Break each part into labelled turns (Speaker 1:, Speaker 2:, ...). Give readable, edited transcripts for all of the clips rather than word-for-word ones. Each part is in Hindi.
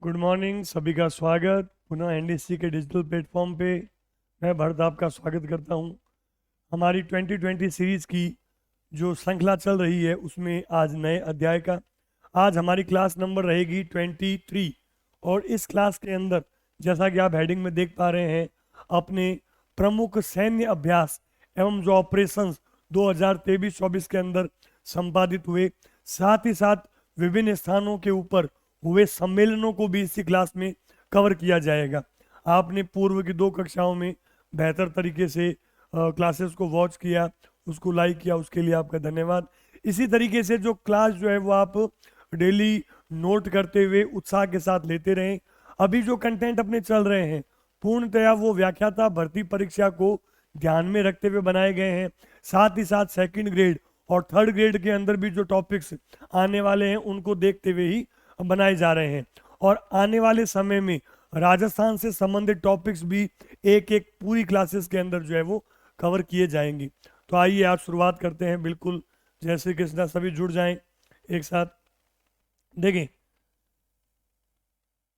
Speaker 1: गुड मॉर्निंग, सभी का स्वागत पुनः एनडीसी के डिजिटल प्लेटफॉर्म पे। मैं भरत आपका स्वागत करता हूं। हमारी 2020 सीरीज की जो श्रृंखला चल रही है उसमें आज नए अध्याय का आज हमारी क्लास नंबर रहेगी 23। और इस क्लास के अंदर जैसा कि आप हेडिंग में देख पा रहे हैं, अपने प्रमुख सैन्य अभ्यास एवं जो ऑपरेशंस 2023-24 के अंदर संपादित हुए, साथ ही साथ विभिन्न स्थानों के ऊपर हुए सम्मेलनों को भी इसी क्लास में कवर किया जाएगा। आपने पूर्व की 2 कक्षाओं में बेहतर तरीके से क्लासेस को वॉच किया, उसको लाइक किया, उसके लिए आपका धन्यवाद। इसी तरीके से जो क्लास जो है वो आप डेली नोट करते हुए उत्साह के साथ लेते रहें। अभी जो कंटेंट अपने चल रहे हैं पूर्णतया वो व्याख्याता भर्ती परीक्षा को ध्यान में रखते हुए बनाए गए हैं। साथ ही साथ सेकंड ग्रेड और थर्ड ग्रेड के अंदर भी जो टॉपिक्स आने वाले हैं उनको देखते हुए ही बनाए जा रहे हैं। और आने वाले समय में राजस्थान से संबंधित टॉपिक्स भी एक एक पूरी क्लासेस के अंदर जो है वो कवर किए जाएंगे। तो आइए आज शुरुआत करते हैं। बिल्कुल जय श्री कृष्णा, सभी जुड़ जाएं एक साथ। देखें,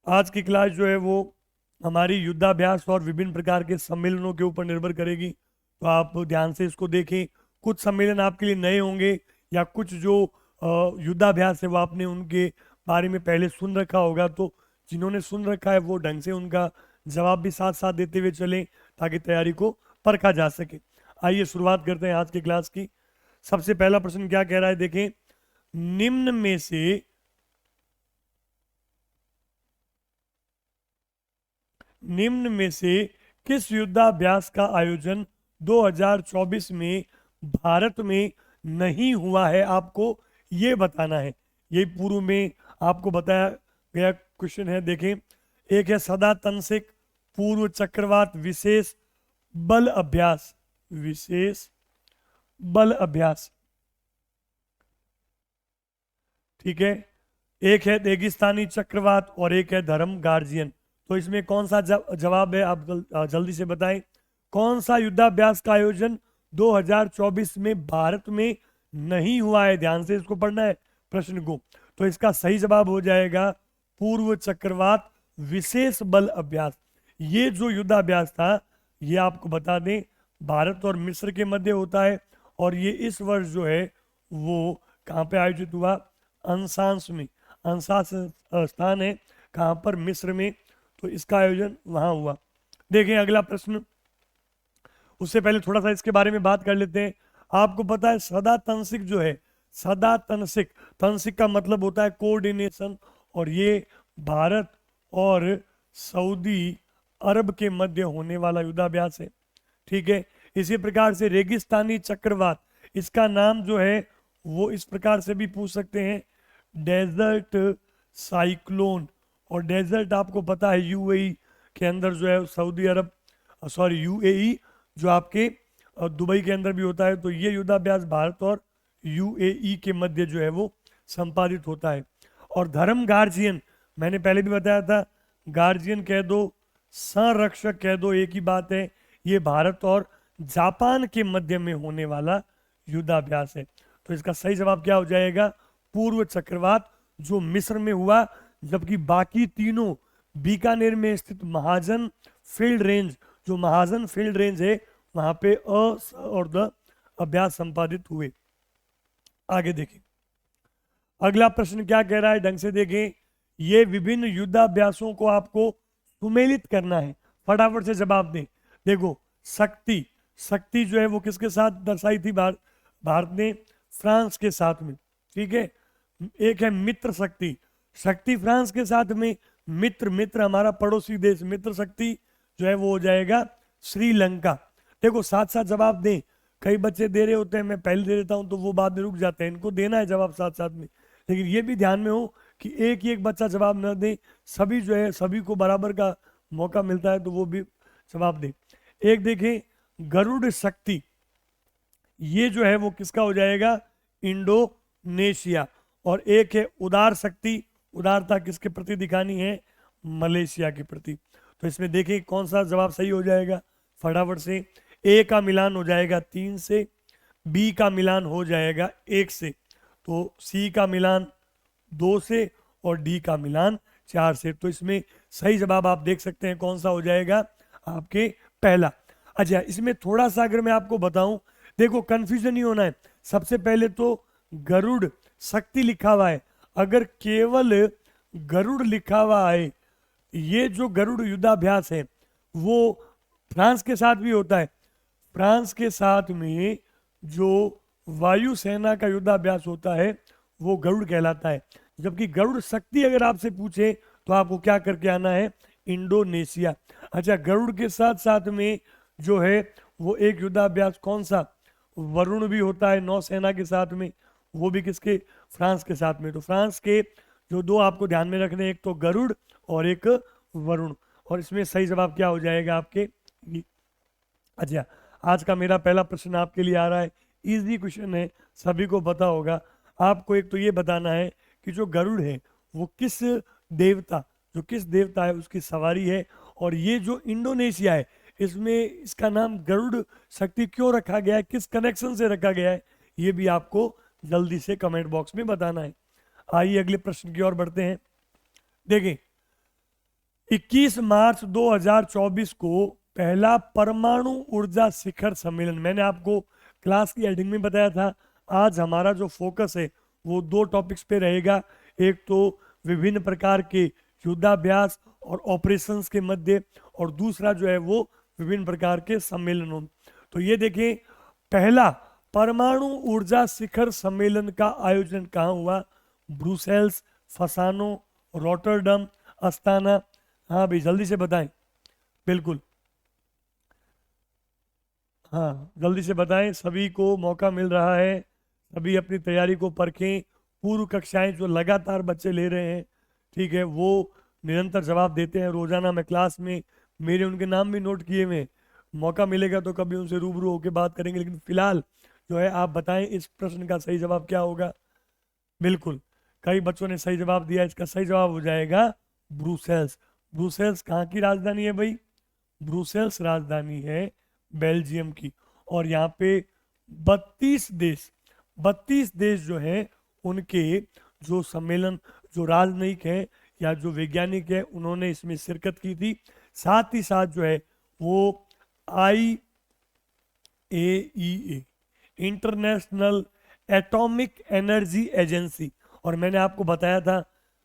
Speaker 1: आज की क्लास जो है वो हमारी युद्धाभ्यास और विभिन्न प्रकार के सम्मेलनों के ऊपर निर्भर करेगी, तो आप ध्यान से इसको देखें। कुछ सम्मेलन आपके लिए नए होंगे या कुछ जो युद्धाभ्यास है वो आपने उनके बारे में पहले सुन रखा होगा, तो जिन्होंने सुन रखा है वो ढंग से उनका जवाब भी साथ साथ देते हुए चलें ताकि तैयारी को परखा जा सके। आइए शुरुआत करते हैं आज की क्लास की। सबसे पहला प्रश्न क्या कह रहा है, देखें, निम्न में से किस युद्धाभ्यास का आयोजन 2024 में भारत में नहीं हुआ है, आपको ये बताना है। यही पूर्व में आपको बताया गया क्वेश्चन है। देखें, एक है सदा तनसिक पूर्व चक्रवात विशेष बल अभ्यास, विशेष बल अभ्यास, ठीक है। एक है रेगिस्तानी चक्रवात और एक है धर्म गार्जियन। तो इसमें कौन सा जवाब है, आप जल्दी से बताएं। कौन सा युद्धाभ्यास का आयोजन 2024 में भारत में नहीं हुआ है? ध्यान से इसको पढ़ना है प्रश्न को। तो इसका सही जवाब हो जाएगा पूर्व चक्रवात विशेष बल अभ्यास। ये जो युद्धाभ्यास था ये आपको बता दें भारत और मिस्र के मध्य होता है, और ये इस वर्ष जो है वो कहाँ पे आयोजित हुआ? अंशांश में। अंशांश स्थान है कहाँ पर? मिस्र में। तो इसका आयोजन वहां हुआ। देखें अगला प्रश्न। उससे पहले थोड़ा सा इसके बारे में बात कर लेते हैं। आपको पता है सदा तनसिक जो है, सदा तनसिक, तनसिक का मतलब होता है कोऑर्डिनेशन, और ये भारत और सऊदी अरब के मध्य होने वाला युद्धाभ्यास है, ठीक है। इसी प्रकार से रेगिस्तानी चक्रवात, इसका नाम जो है वो इस प्रकार से भी पूछ सकते हैं, डेजर्ट साइक्लोन। और डेजर्ट आपको पता है यूएई के अंदर जो है, सऊदी अरब, सॉरी यूएई जो आपके दुबई के अंदर भी होता है। तो ये युद्धाभ्यास भारत और यूएई के मध्य जो है वो संपादित होता है। और धर्म गार्जियन, मैंने पहले भी बताया था, गार्जियन कह दो, संरक्षक कह दो, एक ही बात है। ये भारत और जापान के मध्य में होने वाला युद्धाभ्यास है। तो इसका सही जवाब क्या हो जाएगा? पूर्व चक्रवात, जो मिस्र में हुआ, जबकि बाकी तीनों बीकानेर में स्थित महाजन फील्ड रेंज, जो महाजन फील्ड रेंज है वहां पे और द अभ्यास संपादित हुए। आगे देखें अगला प्रश्न क्या कह रहा है, ढंग से देखें। ये विभिन्न युद्धाभ्यासों को आपको सुमेलित करना है, फटाफट से जवाब दें। देखो, शक्ति, शक्ति जो है वो किसके साथ दर्शाई थी? भारत ने फ्रांस के साथ में, ठीक है। एक है मित्र शक्ति, शक्ति फ्रांस के साथ में, मित्र, मित्र हमारा पड़ोसी देश, मित्र शक्ति जो है वो हो जाएगा श्रीलंका। देखो साथ साथ जवाब दें, कई बच्चे दे रहे होते हैं, मैं पहले दे देता हूं तो वो बाद में रुक जाते हैं, इनको देना है जवाब साथ साथ में। लेकिन ये भी ध्यान में हो कि एक ही एक बच्चा जवाब न दे, सभी जो है सभी को बराबर का मौका मिलता है, तो वो भी जवाब दे। एक देखें गरुड़ शक्ति, ये जो है वो किसका हो जाएगा? इंडोनेशिया। और एक है उदार शक्ति, उदारता किसके प्रति दिखानी है? मलेशिया के प्रति। तो इसमें देखिए कौन सा जवाब सही हो जाएगा, फटाफट से। ए का मिलान हो जाएगा 3 से, बी का मिलान हो जाएगा 1 से, तो सी का मिलान 2 से और डी का मिलान 4 से। तो इसमें सही जवाब आप देख सकते हैं कौन सा हो जाएगा, आपके पहला। अच्छा, इसमें थोड़ा सा अगर मैं आपको बताऊं, देखो कंफ्यूजन नहीं होना है। सबसे पहले तो गरुड़ शक्ति लिखा हुआ है, अगर केवल गरुड़ लिखा हुआ है, ये जो गरुड़ युद्धाभ्यास है वो फ्रांस के साथ भी होता है। फ्रांस के साथ में जो वायुसेना का युद्धाभ्यास होता है वो गरुड़ कहलाता है। जबकि गरुड़ शक्ति अगर आपसे पूछे तो आपको क्या करके आना है, इंडोनेशिया। अच्छा, गरुड़ के साथ साथ में जो है वो एक युद्धाभ्यास कौन सा, वरुण भी होता है नौसेना के साथ में, वो भी किसके, फ्रांस के साथ में। तो फ्रांस के जो दो आपको ध्यान में रखने, एक तो गरुड़ और एक वरुण। और इसमें सही जवाब क्या हो जाएगा आपके ये। अच्छा, आज का मेरा पहला प्रश्न आपके लिए आ रहा है, इजी क्वेश्चन है, सभी को पता होगा। आपको एक तो ये बताना है कि जो गरुड़ है वो किस देवता, जो किस देवता है उसकी सवारी है। और ये जो इंडोनेशिया है इसमें इसका नाम गरुड़ शक्ति क्यों रखा गया है, किस कनेक्शन से रखा गया है, ये भी आपको जल्दी से कमेंट बॉक्स में बताना है। आइए अगले प्रश्न की ओर बढ़ते हैं। देखें, 21 मार्च 2024 को पहला परमाणु ऊर्जा शिखर सम्मेलन, मैंने आपको क्लास की हेडिंग में बताया था। आज हमारा जो फोकस है वो दो टॉपिक्स पे रहेगा, एक तो विभिन्न प्रकार के युद्धाभ्यास और ऑपरेशंस के मध्य, और दूसरा जो है वो विभिन्न प्रकार के सम्मेलनों। तो ये देखें, पहला परमाणु ऊर्जा शिखर सम्मेलन का आयोजन कहाँ हुआ, ब्रुसेल्स, फसानो, रॉटरडम, अस्ताना। हाँ भाई जल्दी से बताएं, बिल्कुल हाँ जल्दी से बताएं, सभी को मौका मिल रहा है, सभी अपनी तैयारी को परखें। पूर्व कक्षाएं जो लगातार बच्चे ले रहे हैं, ठीक है, वो निरंतर जवाब देते हैं रोजाना। मैं क्लास में मेरे उनके नाम भी नोट किए हुए हैं, मौका मिलेगा तो कभी उनसे रूबरू होकर बात करेंगे। लेकिन फिलहाल जो है आप बताएं इस प्रश्न का सही जवाब क्या होगा। बिल्कुल, कई बच्चों ने सही जवाब दिया, इसका सही जवाब हो जाएगा ब्रुसेल्स। ब्रुसेल्स कहाँ की राजधानी है भाई, ब्रुसेल्स राजधानी है बेल्जियम की। और यहाँ पे 32 देश जो हैं उनके जो सम्मेलन, जो राजनयिक हैं या जो वैज्ञानिक हैं, उन्होंने इसमें शिरकत की थी। साथ ही साथ जो है वो IAEA, international atomic energy agency, और मैंने आपको बताया था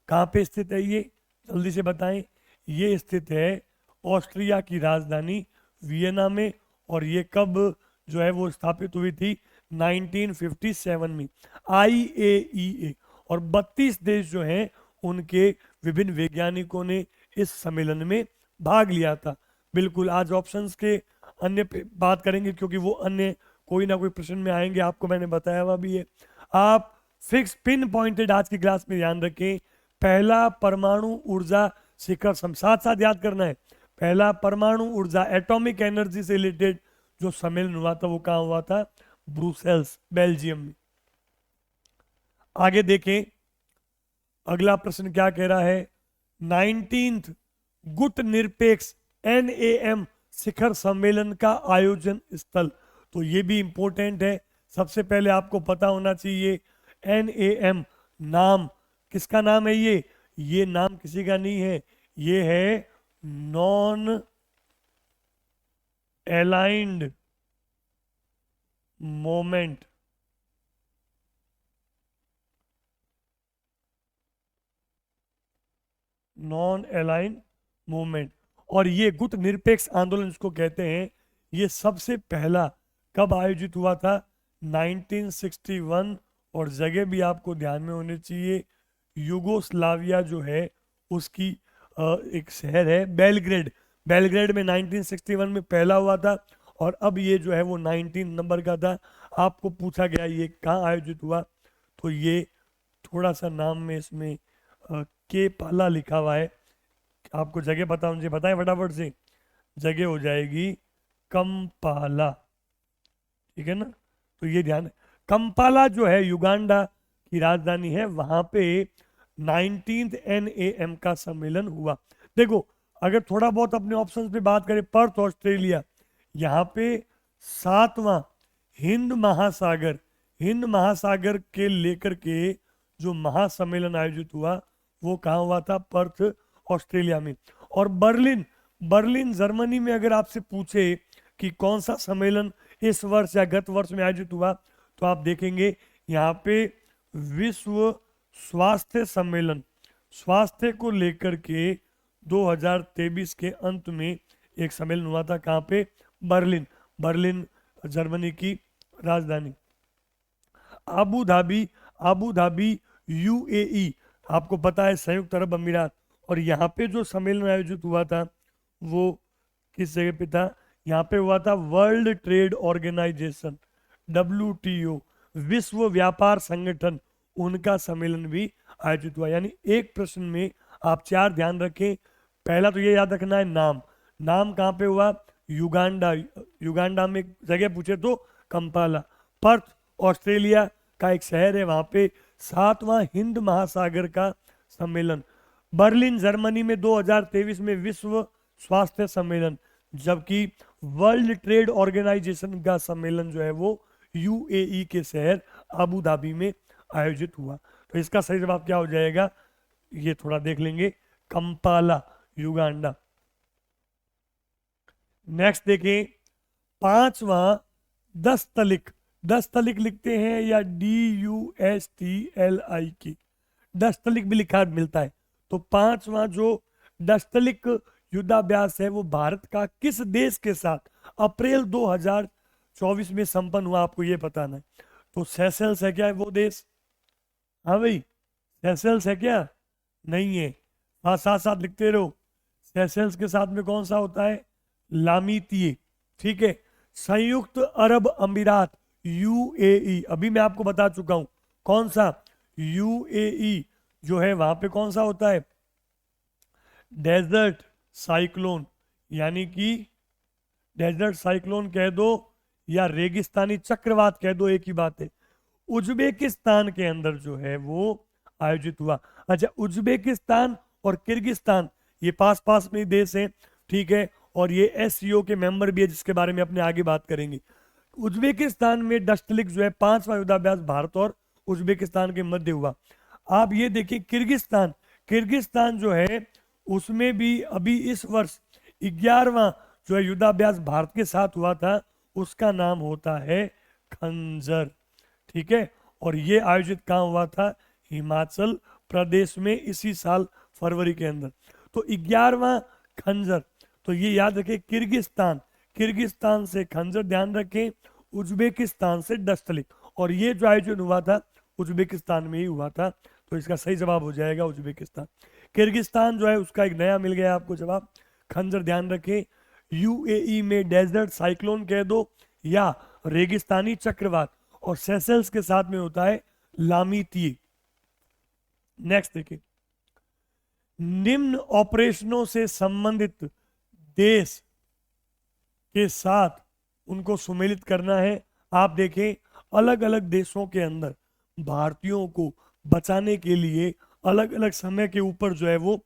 Speaker 1: कहाँ पे स्थित है ये, जल्दी से बताएं। ये स्थित है ऑस्ट्रिया की राजधानी वियना में, और ये कब जो है वो स्थापित हुई थी, 1957 में। IAEA, और 32 देश जो हैं उनके विभिन्न वैज्ञानिकों ने इस सम्मेलन में भाग लिया था। बिल्कुल, आज ऑप्शंस के अन्य पे बात करेंगे क्योंकि वो अन्य कोई ना कोई प्रश्न में आएंगे, आपको मैंने बताया हुआ भी है। आप फिक्स पिन पॉइंटेड आज की क्लास में ध्यान रखें, पहला परमाणु ऊर्जा शिखर साथ साथ याद करना है। पहला परमाणु ऊर्जा एटॉमिक एनर्जी से रिलेटेड जो सम्मेलन हुआ था वो कहाँ हुआ था, ब्रुसेल्स बेल्जियम में। आगे देखें, अगला प्रश्न क्या कह रहा है, 19th गुट निरपेक्ष NAM शिखर सम्मेलन का आयोजन स्थल। तो ये भी इंपॉर्टेंट है, सबसे पहले आपको पता होना चाहिए NAM नाम किसका नाम है, ये नाम किसी का नहीं है, ये है non aligned moment. Non align movement, और ये गुट निरपेक्ष आंदोलन इसको कहते हैं। ये सबसे पहला कब आयोजित हुआ था, 1961, और जगह भी आपको ध्यान में होनी चाहिए, युगोस्लाविया जो है उसकी एक शहर है बेलग्रेड। बेलग्रेड में 1961 में पहला हुआ था, और अब ये जो है वो 19 नंबर का था। आपको पूछा गया ये कहाँ आयोजित हुआ, तो ये थोड़ा सा नाम में इसमें के पाला लिखा हुआ है, आपको जगह पता मुझे बताएं फटाफट से, जगह हो जाएगी कंपाला, ठीक है ना। तो ये ध्यान है, कंपाला जो है युगांडा की राजधानी है, वहां पे 19th NAM का सम्मेलन हुआ। देखो, अगर थोड़ा बहुत अपने ऑप्शंस पे बात करें, पर्थ ऑस्ट्रेलिया, यहाँ पे 7वां हिंद महासागर के लेकर के जो महासम्मेलन आयोजित हुआ वो कहाँ हुआ था? पर्थ ऑस्ट्रेलिया में। और बर्लिन, बर्लिन जर्मनी में अगर आपसे पूछे कि कौन सा सम्मेलन इस वर्ष या गत वर्ष में आयोजित हुआ, तो आप देखेंगे यहाँ पे विश्व स्वास्थ्य सम्मेलन, स्वास्थ्य को लेकर के 2023 के अंत में एक सम्मेलन हुआ था। कहाँ पे? बर्लिन, बर्लिन जर्मनी की राजधानी। Abu Dhabi, Abu Dhabi UAE, आपको पता है संयुक्त अरब अमीरात। और यहाँ पे जो सम्मेलन आयोजित हुआ था वो किस जगह पे था? यहाँ पे हुआ था वर्ल्ड ट्रेड ऑर्गेनाइजेशन, WTO, विश्व व्यापार संगठन, उनका सम्मेलन भी आयोजित हुआ। यानी एक प्रश्न में आप 4 ध्यान रखें। पहला तो ये याद रखना है नाम, नाम कहाँ पे हुआ? युगांडा, युगांडा में जगह पूछे तो कंपाला। पर्थ ऑस्ट्रेलिया का एक शहर है, वहां पे 7वां हिंद महासागर का सम्मेलन। बर्लिन जर्मनी में 2023 में विश्व स्वास्थ्य सम्मेलन, जबकि वर्ल्ड ट्रेड ऑर्गेनाइजेशन का सम्मेलन जो है वो यूएई के शहर अबू धाबी में आयोजित हुआ। तो इसका सही जवाब क्या हो जाएगा? ये थोड़ा देख लेंगे, कंपाला, युगांडा। नेक्स्ट देखें, 5वां दस्तलिक, दस्तलिक लिखते हैं या DUSTLIK, दस्तलिक भी लिखा मिलता है। तो 5वां जो दस्तलिक युद्धाभ्यास है वो भारत का किस देश के साथ अप्रैल 2024 में संपन्न हुआ, आपको ये बताना है। तो सेशल्स है क्या है वो देश? हाँ भाई, सेशल्स है क्या? नहीं है। हाँ, साथ साथ लिखते रहो। सेशल्स के साथ में कौन सा होता है? लामीतीय। ठीक है। संयुक्त अरब अमीरात, यूएई, अभी मैं आपको बता चुका हूं कौन सा। यूएई जो है वहां पे कौन सा होता है? डेजर्ट साइक्लोन, यानी कि डेजर्ट साइक्लोन कह दो या रेगिस्तानी चक्रवात कह दो, एक ही बात है। उज्बेकिस्तान के अंदर जो है वो आयोजित हुआ। अच्छा, उज्बेकिस्तान और किर्गिस्तान ये पास पास में देश हैं, ठीक है, और ये एससीओ के मेंबर भी है, जिसके बारे में अपने आगे बात करेंगे। उज्बेकिस्तान में दस्तलिक जो है 5वां युद्धाभ्यास भारत और उज्बेकिस्तान के मध्य हुआ। आप ये देखिए किर्गिस्तान, किर्गिस्तान जो है उसमें भी अभी इस वर्ष 11वां जो है युद्धाभ्यास भारत के साथ हुआ था, उसका नाम होता है खंजर। ठीक है, और ये आयोजित कहाँ हुआ था? हिमाचल प्रदेश में, इसी साल फरवरी के अंदर। तो 11वां खंजर, तो ये याद रखें, किर्गिस्तान, किर्गिस्तान से खंजर ध्यान रखें, उज्बेकिस्तान से दस्तलिक, और ये जो आयोजन हुआ था उज्बेकिस्तान में ही हुआ था। तो इसका सही जवाब हो जाएगा उज्बेकिस्तान। किर्गिस्तान जो है उसका एक नया मिल गया आपको जवाब। खंजर ध्यान रखें। यूएई में डेजर्ट साइक्लोन कह दो या रेगिस्तानी चक्रवात, और सेशल्स के साथ में होता है लामीतीय। नेक्स्ट देखिए, निम्न ऑपरेशनों से संबंधित देश के साथ उनको सुमेलित करना है। आप देखें, अलग अलग देशों के अंदर भारतीयों को बचाने के लिए अलग अलग समय के ऊपर जो है वो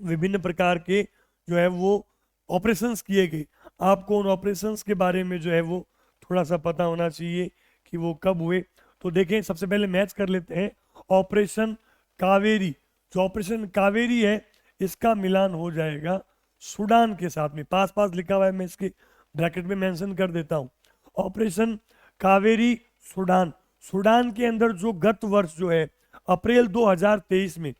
Speaker 1: विभिन्न प्रकार के जो है वो ऑपरेशंस किए गए। आपको उन ऑपरेशंस के बारे में जो है वो थोड़ा सा पता होना चाहिए कि वो कब हुए। तो देखें, सबसे पहले मैच कर लेते हैं। ऑपरेशन कावेरी, जो ऑपरेशन कावेरी है इसका मिलान हो जाएगा सूडान के साथ में, पास पास लिखा हुआ है, मैं इसके ब्रैकेट में मेंशन कर देता हूं। ऑपरेशन कावेरी सूडान, सूडान के अंदर जो गत वर्ष जो है अप्रैल 2023 में,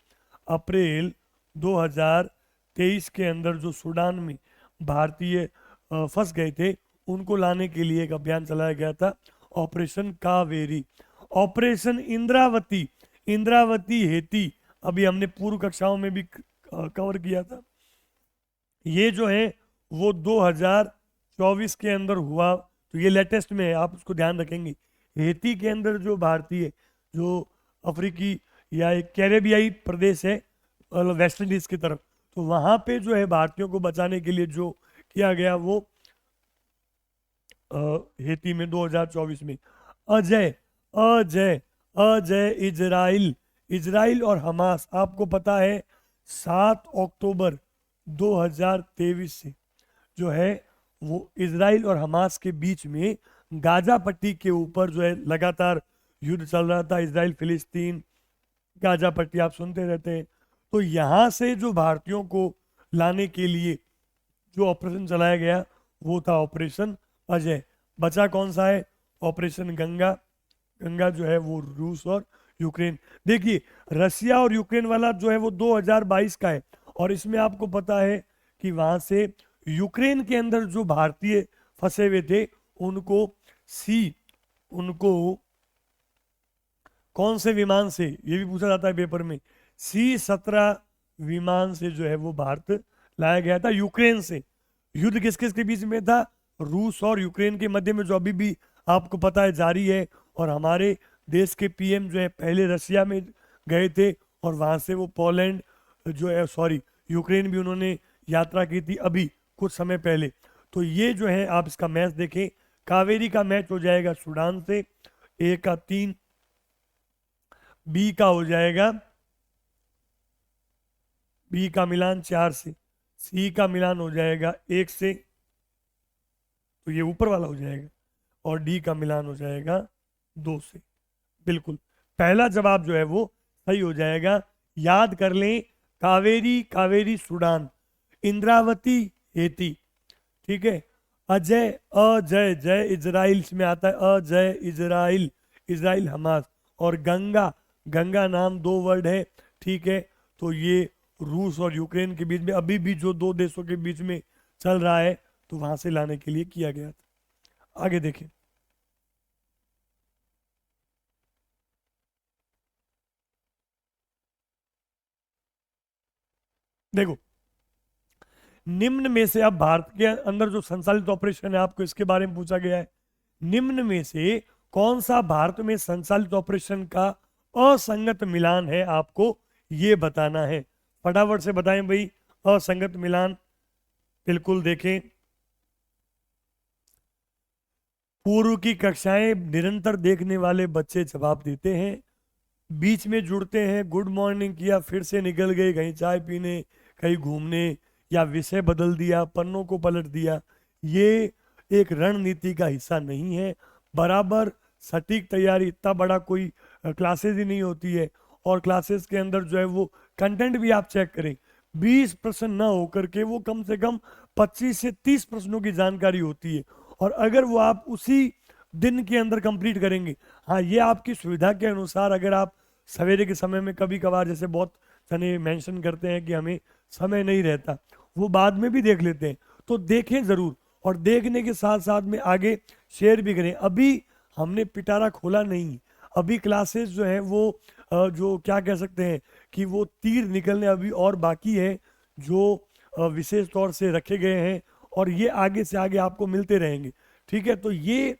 Speaker 1: अप्रैल 2023 के अंदर जो सूडान में भारतीय फंस गए थे, उनको लाने के लिए एक अभियान चलाया गया था, operation Kaveri. Operation Indravati, Indravati Haiti, अभी हमने पूर्व कक्षाओं में भी कवर किया था। ये जो है वो 2024 के अंदर हुआ, तो ये लेटेस्ट में है, आप उसको ध्यान रखेंगे। हेती के अंदर जो भारतीय, जो अफ्रीकी या एक कैरेबियाई प्रदेश है वेस्ट इंडीज की तरफ, तो वहां पे जो है भारतीयों को बचाने के लिए जो किया गया वो हेती में 2024 में। अजय, अजय, अजय इजराइल, इजराइल और हमास, आपको पता है 7 अक्टूबर 2023 से जो है वो इजराइल और हमास के बीच में गाजा पट्टी के ऊपर जो है लगातार युद्ध चल रहा था। इजराइल फिलिस्तीन, गाजा पट्टी आप सुनते रहते हैं, तो यहां से जो भारतीयों को लाने के लिए जो ऑपरेशन चलाया गया वो था ऑपरेशन अजय। बचा कौन सा है? ऑपरेशन गंगा। गंगा जो है वो रूस और यूक्रेन। देखिए, रशिया और यूक्रेन वाला जो है वो 2022 का है, और इसमें आपको पता है कि वहां से यूक्रेन के अंदर जो भारतीय फंसे हुए थे उनको सी उनको कौन से विमान से, ये भी पूछा जाता है पेपर में, C-17 विमान से जो है वो भारत लाया गया था यूक्रेन से। युद्ध किस किस के बीच में था? रूस और यूक्रेन के मध्य में, जो अभी भी आपको पता है जारी है। और हमारे देश के पीएम जो है पहले रशिया में गए थे, और वहां से वो पोलैंड जो है, सॉरी, यूक्रेन भी उन्होंने यात्रा की थी अभी कुछ समय पहले। तो ये जो है आप इसका मैच देखें, कावेरी का मैच हो जाएगा सूडान से, A का 3, बी का हो जाएगा, बी का मिलान 4 से, सी का मिलान हो जाएगा 1 से, तो ये ऊपर वाला हो जाएगा, और डी का मिलान हो जाएगा 2 से। बिल्कुल, पहला जवाब जो है वो सही हो जाएगा। याद कर लें, कावेरी, कावेरी सूडान, इंद्रावती हेती, ठीक है, अजय, अजय, जय इजराइल में आता है, अजय इजराइल, इजराइल हमास, और गंगा, गंगा नाम 2 वर्ड है, ठीक है। तो ये रूस और यूक्रेन के बीच में अभी भी जो 2 देशों के बीच में चल रहा है, तो वहां से लाने के लिए किया गया था। आगे देखें, देखो, निम्न में से, अब भारत के अंदर जो संचालित ऑपरेशन है आपको इसके बारे में पूछा गया है, निम्न में से कौन सा भारत में संचालित ऑपरेशन का असंगत मिलान है, आपको ये बताना है। फटाफट से बताएं भाई, असंगत मिलान। बिल्कुल देखें, पूर्व की कक्षाएं निरंतर देखने वाले बच्चे जवाब देते हैं, बीच में जुड़ते हैं, गुड मॉर्निंग किया, फिर से निकल गए कहीं चाय पीने, कहीं घूमने, या विषय बदल दिया, पन्नों को पलट दिया। ये एक रणनीति का हिस्सा नहीं है। बराबर सटीक तैयारी, इतना बड़ा कोई क्लासेस ही नहीं होती है, और क्लासेस के अंदर जो है वो कंटेंट भी आप चेक करें, 20 प्रश्न ना होकर के वो कम से कम 25 से 30 प्रश्नों की जानकारी होती है, और अगर वो आप उसी दिन के अंदर कंप्लीट करेंगे, हाँ, ये आपकी सुविधा के अनुसार, अगर आप सवेरे के समय में कभी कभार, जैसे बहुत जने मेंशन करते हैं कि हमें समय नहीं रहता, वो बाद में भी देख लेते हैं, तो देखें जरूर, और देखने के साथ साथ में आगे शेयर भी करें। अभी हमने पिटारा खोला नहीं, अभी क्लासेस जो है वो जो क्या कह सकते हैं कि वो तीर निकलने अभी और बाकी है, जो विशेष तौर से रखे गए हैं, और ये आगे से आगे आपको मिलते रहेंगे, ठीक है। तो ये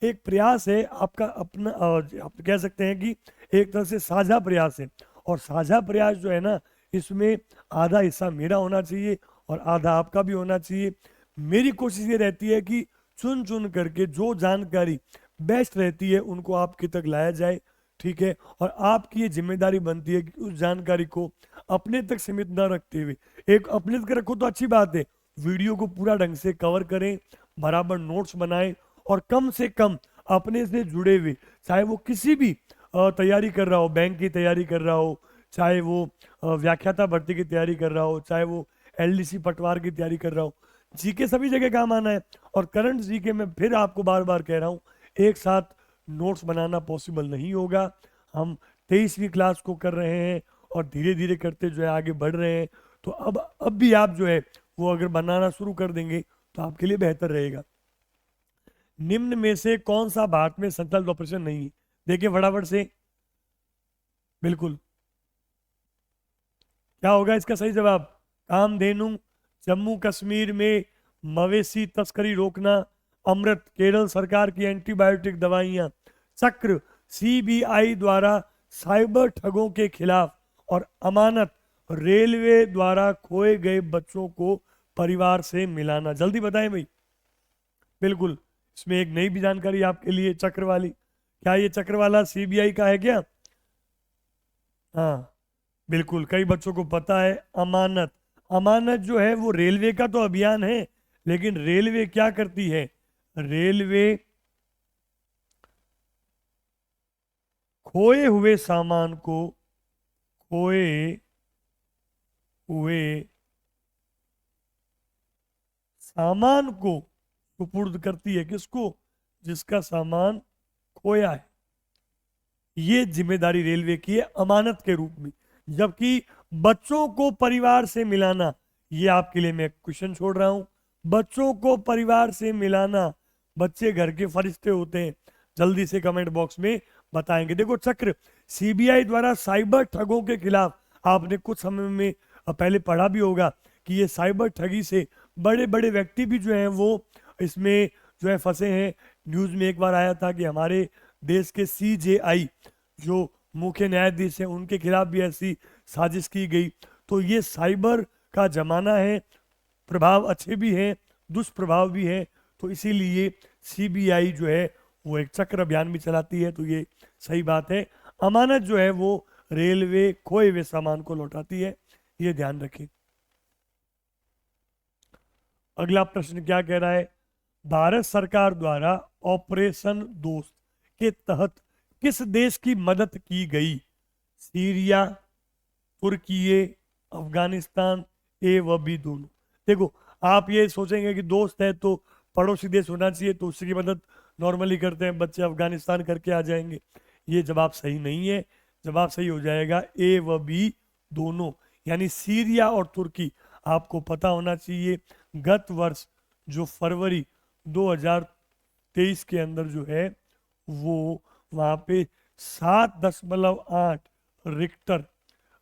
Speaker 1: एक प्रयास है आपका अपना, आप कह सकते हैं कि एक तरह से साझा प्रयास है, और साझा प्रयास जो है ना, इसमें आधा हिस्सा मेरा होना चाहिए और आधा आपका भी होना चाहिए। मेरी कोशिश ये रहती है कि चुन चुन करके जो जानकारी बेस्ट रहती है उनको आपके तक लाया जाए, ठीक है। और आपकी ये जिम्मेदारी बनती है कि उस जानकारी को अपने तक सीमित न रखते हुए, एक अपने तक रखो तो अच्छी बात है, वीडियो को पूरा ढंग से कवर करें, बराबर नोट्स बनाएं, और कम से कम अपने से जुड़े हुए, चाहे वो किसी भी तैयारी कर रहा हो, बैंक की तैयारी कर रहा हो, चाहे वो व्याख्याता भर्ती की तैयारी कर रहा हो, चाहे वो एलडीसी पटवार की तैयारी कर रहा हो, जीके सभी जगह काम आना है। और करंट जीके में फिर आपको बार बार कह रहा हूँ, एक साथ नोट्स बनाना पॉसिबल नहीं होगा। हम 23वीं क्लास को कर रहे हैं, और धीरे धीरे करते जो है आगे बढ़ रहे हैं, तो अब भी आप जो है वो अगर बनाना शुरू कर देंगे तो आपके लिए बेहतर रहेगा। निम्न में से कौन सा भारत में संचालित ऑपरेशन नहीं है? देखिए फटाफट से, बिल्कुल, क्या होगा इसका सही जवाब? कामधेनु, जम्मू कश्मीर में मवेशी तस्करी रोकना, अमृत, केरल सरकार की एंटीबायोटिक दवाइयां, चक्र, सीबीआई द्वारा साइबर ठगों के खिलाफ, और अमानत, रेलवे द्वारा खोए गए बच्चों को परिवार से मिलाना। जल्दी बताएं भाई। बिल्कुल, इसमें एक नई भी जानकारी आपके लिए, चक्र वाली, क्या ये चक्र वाला सीबीआई का है क्या? हाँ, बिल्कुल, कई बच्चों को पता है। अमानत, अमानत जो है वो रेलवे का तो अभियान है, लेकिन रेलवे क्या करती है? रेलवे खोए हुए सामान को, खोए हुए सामान को सुपुर्द करती है। किसको? जिसका सामान खोया है। ये जिम्मेदारी रेलवे की है अमानत के रूप में। जबकि बच्चों को परिवार से मिलाना, ये आपके लिए मैं क्वेश्चन छोड़ रहा हूं। बच्चों को परिवार से मिलाना, बच्चे घर के फरिश्ते होते हैं। जल्दी से कमेंट बॉक्स में बताएंगे। देखो चक्र, सीबीआई द्वारा साइबर ठगों के खिलाफ, आपने कुछ समय में पहले पढ़ा भी होगा कि ये साइबर ठगी से बड़े बड़े व्यक्ति भी जो हैं वो इसमें जो है फंसे हैं। न्यूज में एक बार आया था कि हमारे देश के सीजेआई जो मुख्य न्यायाधीश हैं उनके खिलाफ भी ऐसी साजिश की गई। तो ये साइबर का जमाना है, प्रभाव अच्छे भी हैं, दुष्प्रभाव भी हैं। तो इसीलिए सीबीआई जो है वो एक चक्र अभियान भी चलाती है। तो ये सही बात है। अमानत जो है वो रेलवे खोए हुए सामान को लौटाती है, ये ध्यान रखें। अगला प्रश्न क्या कह रहा है? भारत सरकार द्वारा ऑपरेशन दोस्त के तहत किस देश की मदद की गई? सीरिया, तुर्की, अफगानिस्तान, ए व बी दोनों। देखो आप ये सोचेंगे कि दोस्त है तो पड़ोसी देश होना चाहिए, तो उसकी मदद नॉर्मली करते हैं बच्चे, अफगानिस्तान करके आ जाएंगे। ये जवाब सही नहीं है। जवाब सही हो जाएगा ए व बी दोनों, यानी सीरिया और तुर्की। आपको पता होना चाहिए गत वर्ष जो फरवरी 2023 के अंदर जो है वो वहां पे 7.8 रिक्टर,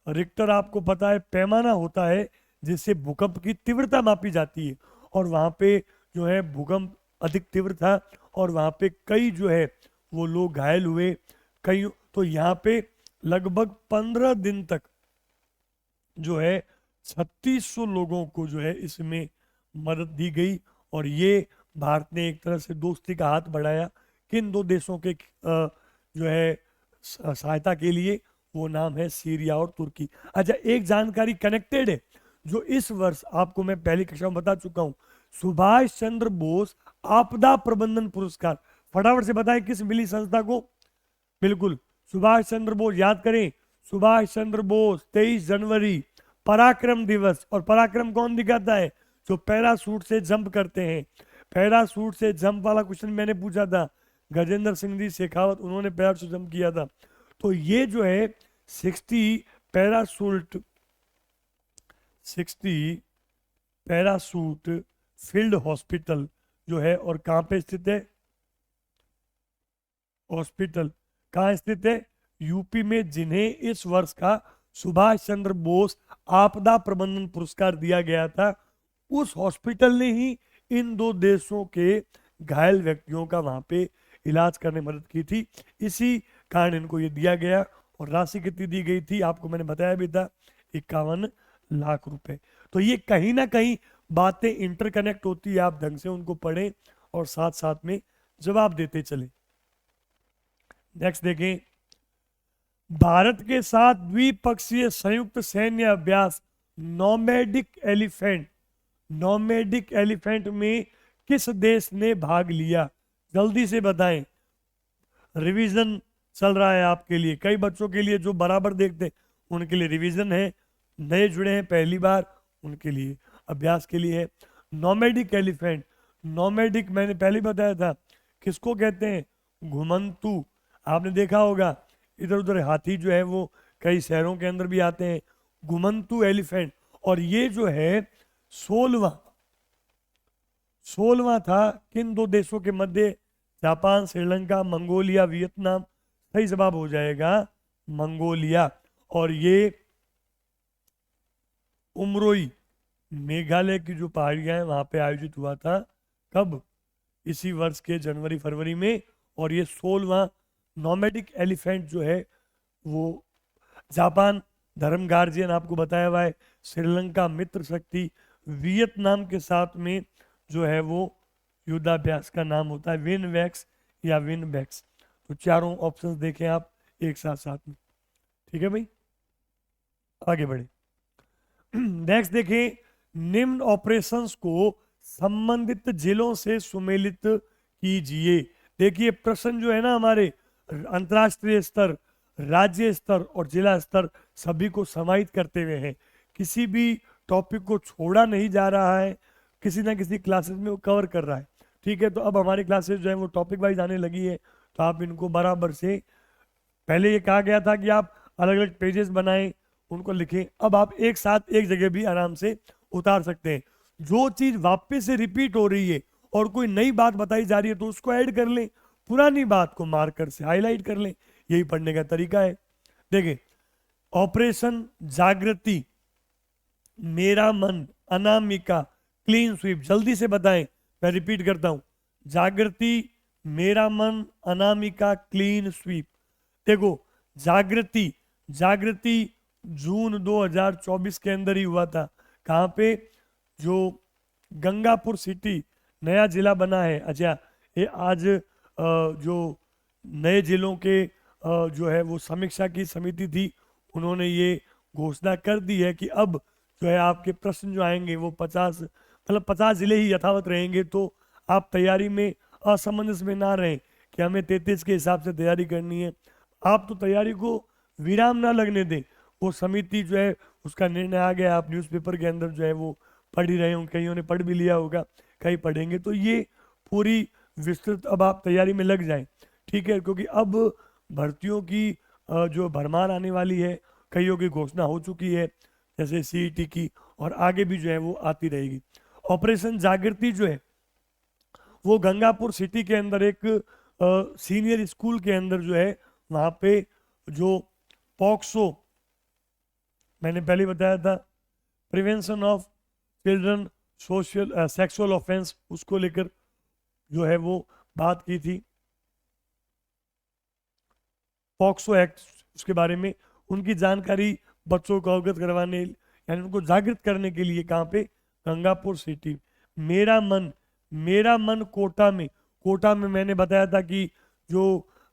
Speaker 1: रिक्टर आपको पता है पैमाना होता है जिससे भूकंप की तीव्रता मापी जाती है। और वहां पे जो है भूकंप अधिक तीव्र था और वहां पे कई जो है वो लोग घायल हुए, कई। तो यहाँ पे लगभग 15 दिन तक जो है 3600 लोगों को जो है इसमें मदद दी गई। और ये भारत ने एक तरह से दोस्ती का हाथ बढ़ाया किन दो देशों के जो है सहायता के लिए, वो नाम है सीरिया और तुर्की। अच्छा एक जानकारी कनेक्टेड है जो इस वर्ष आपको मैं पहली कक्षा में बता चुका हूं, सुभाष चंद्र बोस आपदा प्रबंधन पुरस्कार, फटाफट से बताएं किस मिली संस्था को? बिल्कुल सुभाष चंद्र बोस, याद करें सुभाष चंद्र बोस 23 जनवरी पराक्रम दिवस। और पराक्रम कौन दिखाता है? जो पैरासूट से जंप करते हैं। पैरासूट से जंप वाला क्वेश्चन मैंने पूछा था, गजेंद्र सिंह जी शेखावत, उन्होंने पैरासूट जंप किया था। तो ये जो है 60 पैरासूट फील्ड हॉस्पिटल जो है, और कहां पे स्थित है? हॉस्पिटल कहां स्थित है? यूपी में, जिन्हें इस वर्ष का सुभाष चंद्र बोस आपदा प्रबंधन पुरस्कार दिया गया था। उस हॉस्पिटल ने ही इन दो देशों के घायल व्यक्तियों का वहां पे इलाज करने में मदद की थी, इसी कारण इनको ये दिया गया। और राशि कितनी दी गई थी आपको मैंने बताया भी था, 51 लाख रुपए। तो ये कहीं ना कहीं बातें इंटरकनेक्ट होती है, आप ढंग से उनको पढ़ें और साथ साथ में जवाब देते चले। नेक्स्ट देखें, भारत के साथ द्विपक्षीय संयुक्त सैन्य अभ्यास नोमैडिक एलिफेंट, नोमैडिक एलिफेंट में किस देश ने भाग लिया? जल्दी से बताएं, रिवीजन चल रहा है आपके लिए, कई बच्चों के लिए जो बराबर देखते हैं उनके लिए रिवीजन है, नए जुड़े हैं पहली बार उनके लिए अभ्यास के लिए है। नोमैडिक एलिफेंट, नोमैडिक मैंने पहले बताया था किसको कहते हैं? घुमंतु। आपने देखा होगा इधर उधर हाथी जो है वो कई शहरों के अंदर भी आते हैं, घुमंतु एलिफेंट। और ये जो है 16वां था किन दो देशों के मध्य? Japan, Sri Lanka, Mongolia, Vietnam. सही जवाब हो जाएगा मंगोलिया। और ये उमरोई मेघालय की जो पहाड़ियां हैं वहां पे आयोजित हुआ था, कब? इसी वर्ष के जनवरी फरवरी में। और ये 16वां नोमैडिक एलिफेंट जो है वो जापान धर्म गार्जियन आपको बताया हुआ है, श्रीलंका मित्र शक्ति, वियतनाम के साथ में जो है वो युद्धाभ्यास का नाम होता है विनवैक्स या विनबैक्स। तो चारों ऑप्शंस देखें आप एक साथ साथ में, ठीक है भाई, आगे बढ़े। नेक्स्ट देखें, निम्न ऑपरेशंस को संबंधित जिलों से सुमेलित कीजिए। देखिए प्रश्न जो है ना हमारे अंतरराष्ट्रीय स्तर, राज्य स्तर और जिला स्तर सभी को समाहित करते हुए हैं किसी भी टॉपिक को छोड़ा नहीं जा रहा है, किसी ना किसी क्लासेस में वो कवर कर रहा है। ठीक है, तो अब हमारी क्लासेस जो है वो टॉपिक वाइज आने लगी है, तो आप इनको बराबर से, पहले ये कहा गया था कि आप अलग अलग पेजेस बनाएं, उनको लिखें, अब आप एक साथ एक जगह भी आराम से उतार सकते हैं। जो चीज वापस से रिपीट हो रही है और कोई नई बात बताई जा रही है तो उसको ऐड कर लें, पुरानी बात को मार्कर से हाईलाइट कर लें, यही पढ़ने का तरीका है। देखिए, ऑपरेशन जागृति, मेरा मन, अनामिका, क्लीन स्वीप, जल्दी से बताएं, मैं रिपीट करता हूं, जागृति, मेरा मन, अनामिका, क्लीन स्वीप। देखो, जागृति, जागृति जून 2024 के अंदर ही हुआ था। कहां पे? जो गंगापुर सिटी नया जिला बना है। अच्छा, ये आज जो नए जिलों के जो है वो समीक्षा की समिति थी, उन्होंने ये घोषणा कर दी है कि अब जो है आपके प्रश्न जो आएंगे वो 50, मतलब 50 जिले ही यथावत रहेंगे, तो आप तैयारी में असमंजस में ना रहें कि हमें 33 के हिसाब से तैयारी करनी है। आप तो तैयारी को विराम ना लगने दें। वो समिति जो है उसका निर्णय आ गया, आप न्यूज़पेपर के अंदर जो है वो पढ़ ही रहे होंगे, कईयों ने पढ़ भी लिया होगा, कई पढ़ेंगे, तो ये पूरी विस्तृत अब आप तैयारी में लग जाएं। ठीक है, क्योंकि अब भर्तियों की जो भरमार आने वाली है, कईयों की घोषणा हो चुकी है, जैसे सीईटी की, और आगे भी जो है वो आती रहेगी। ऑपरेशन जागृति जो है वो गंगापुर सिटी के अंदर एक सीनियर स्कूल के अंदर जो है वहाँ पे जो पॉक्सो, मैंने पहले बताया था, prevention of children social sexual offence, उसको लेकर जो है वो बात की थी, पॉक्सो एक्ट, उसके बारे में उनकी जानकारी बच्चों को अवगत करवाने, यानी उनको जागृत करने के लिए कहाँ पे? गंगापुर सिटी। मेरा मन, मेरा मन कोटा में, कोटा में मैंने बताया था कि जो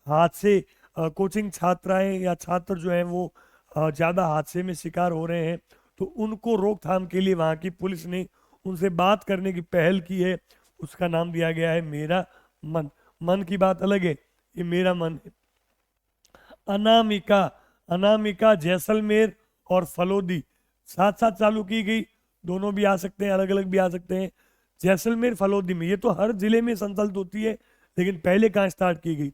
Speaker 1: हादसे, कोचिंग छात्राएं या छात्र जो हैं वो ज़्यादा हादसे में शिकार हो रहे हैं, तो उनको रोकथाम के लिए वहाँ की पुलिस ने उनसे बात करने की पहल की है, उसका नाम दिया गया है मेरा मन। मन की बात अलग है, ये मेरा मन है। अनामिका, अनामिका जैसलमेर और फलोदी साथ साथ चालू की गई, दोनों भी आ सकते हैं, अलग अलग भी आ सकते हैं। जैसलमेर फलोदी में, ये तो हर जिले में संचालित होती है, लेकिन पहले कहाँ स्टार्ट की गई?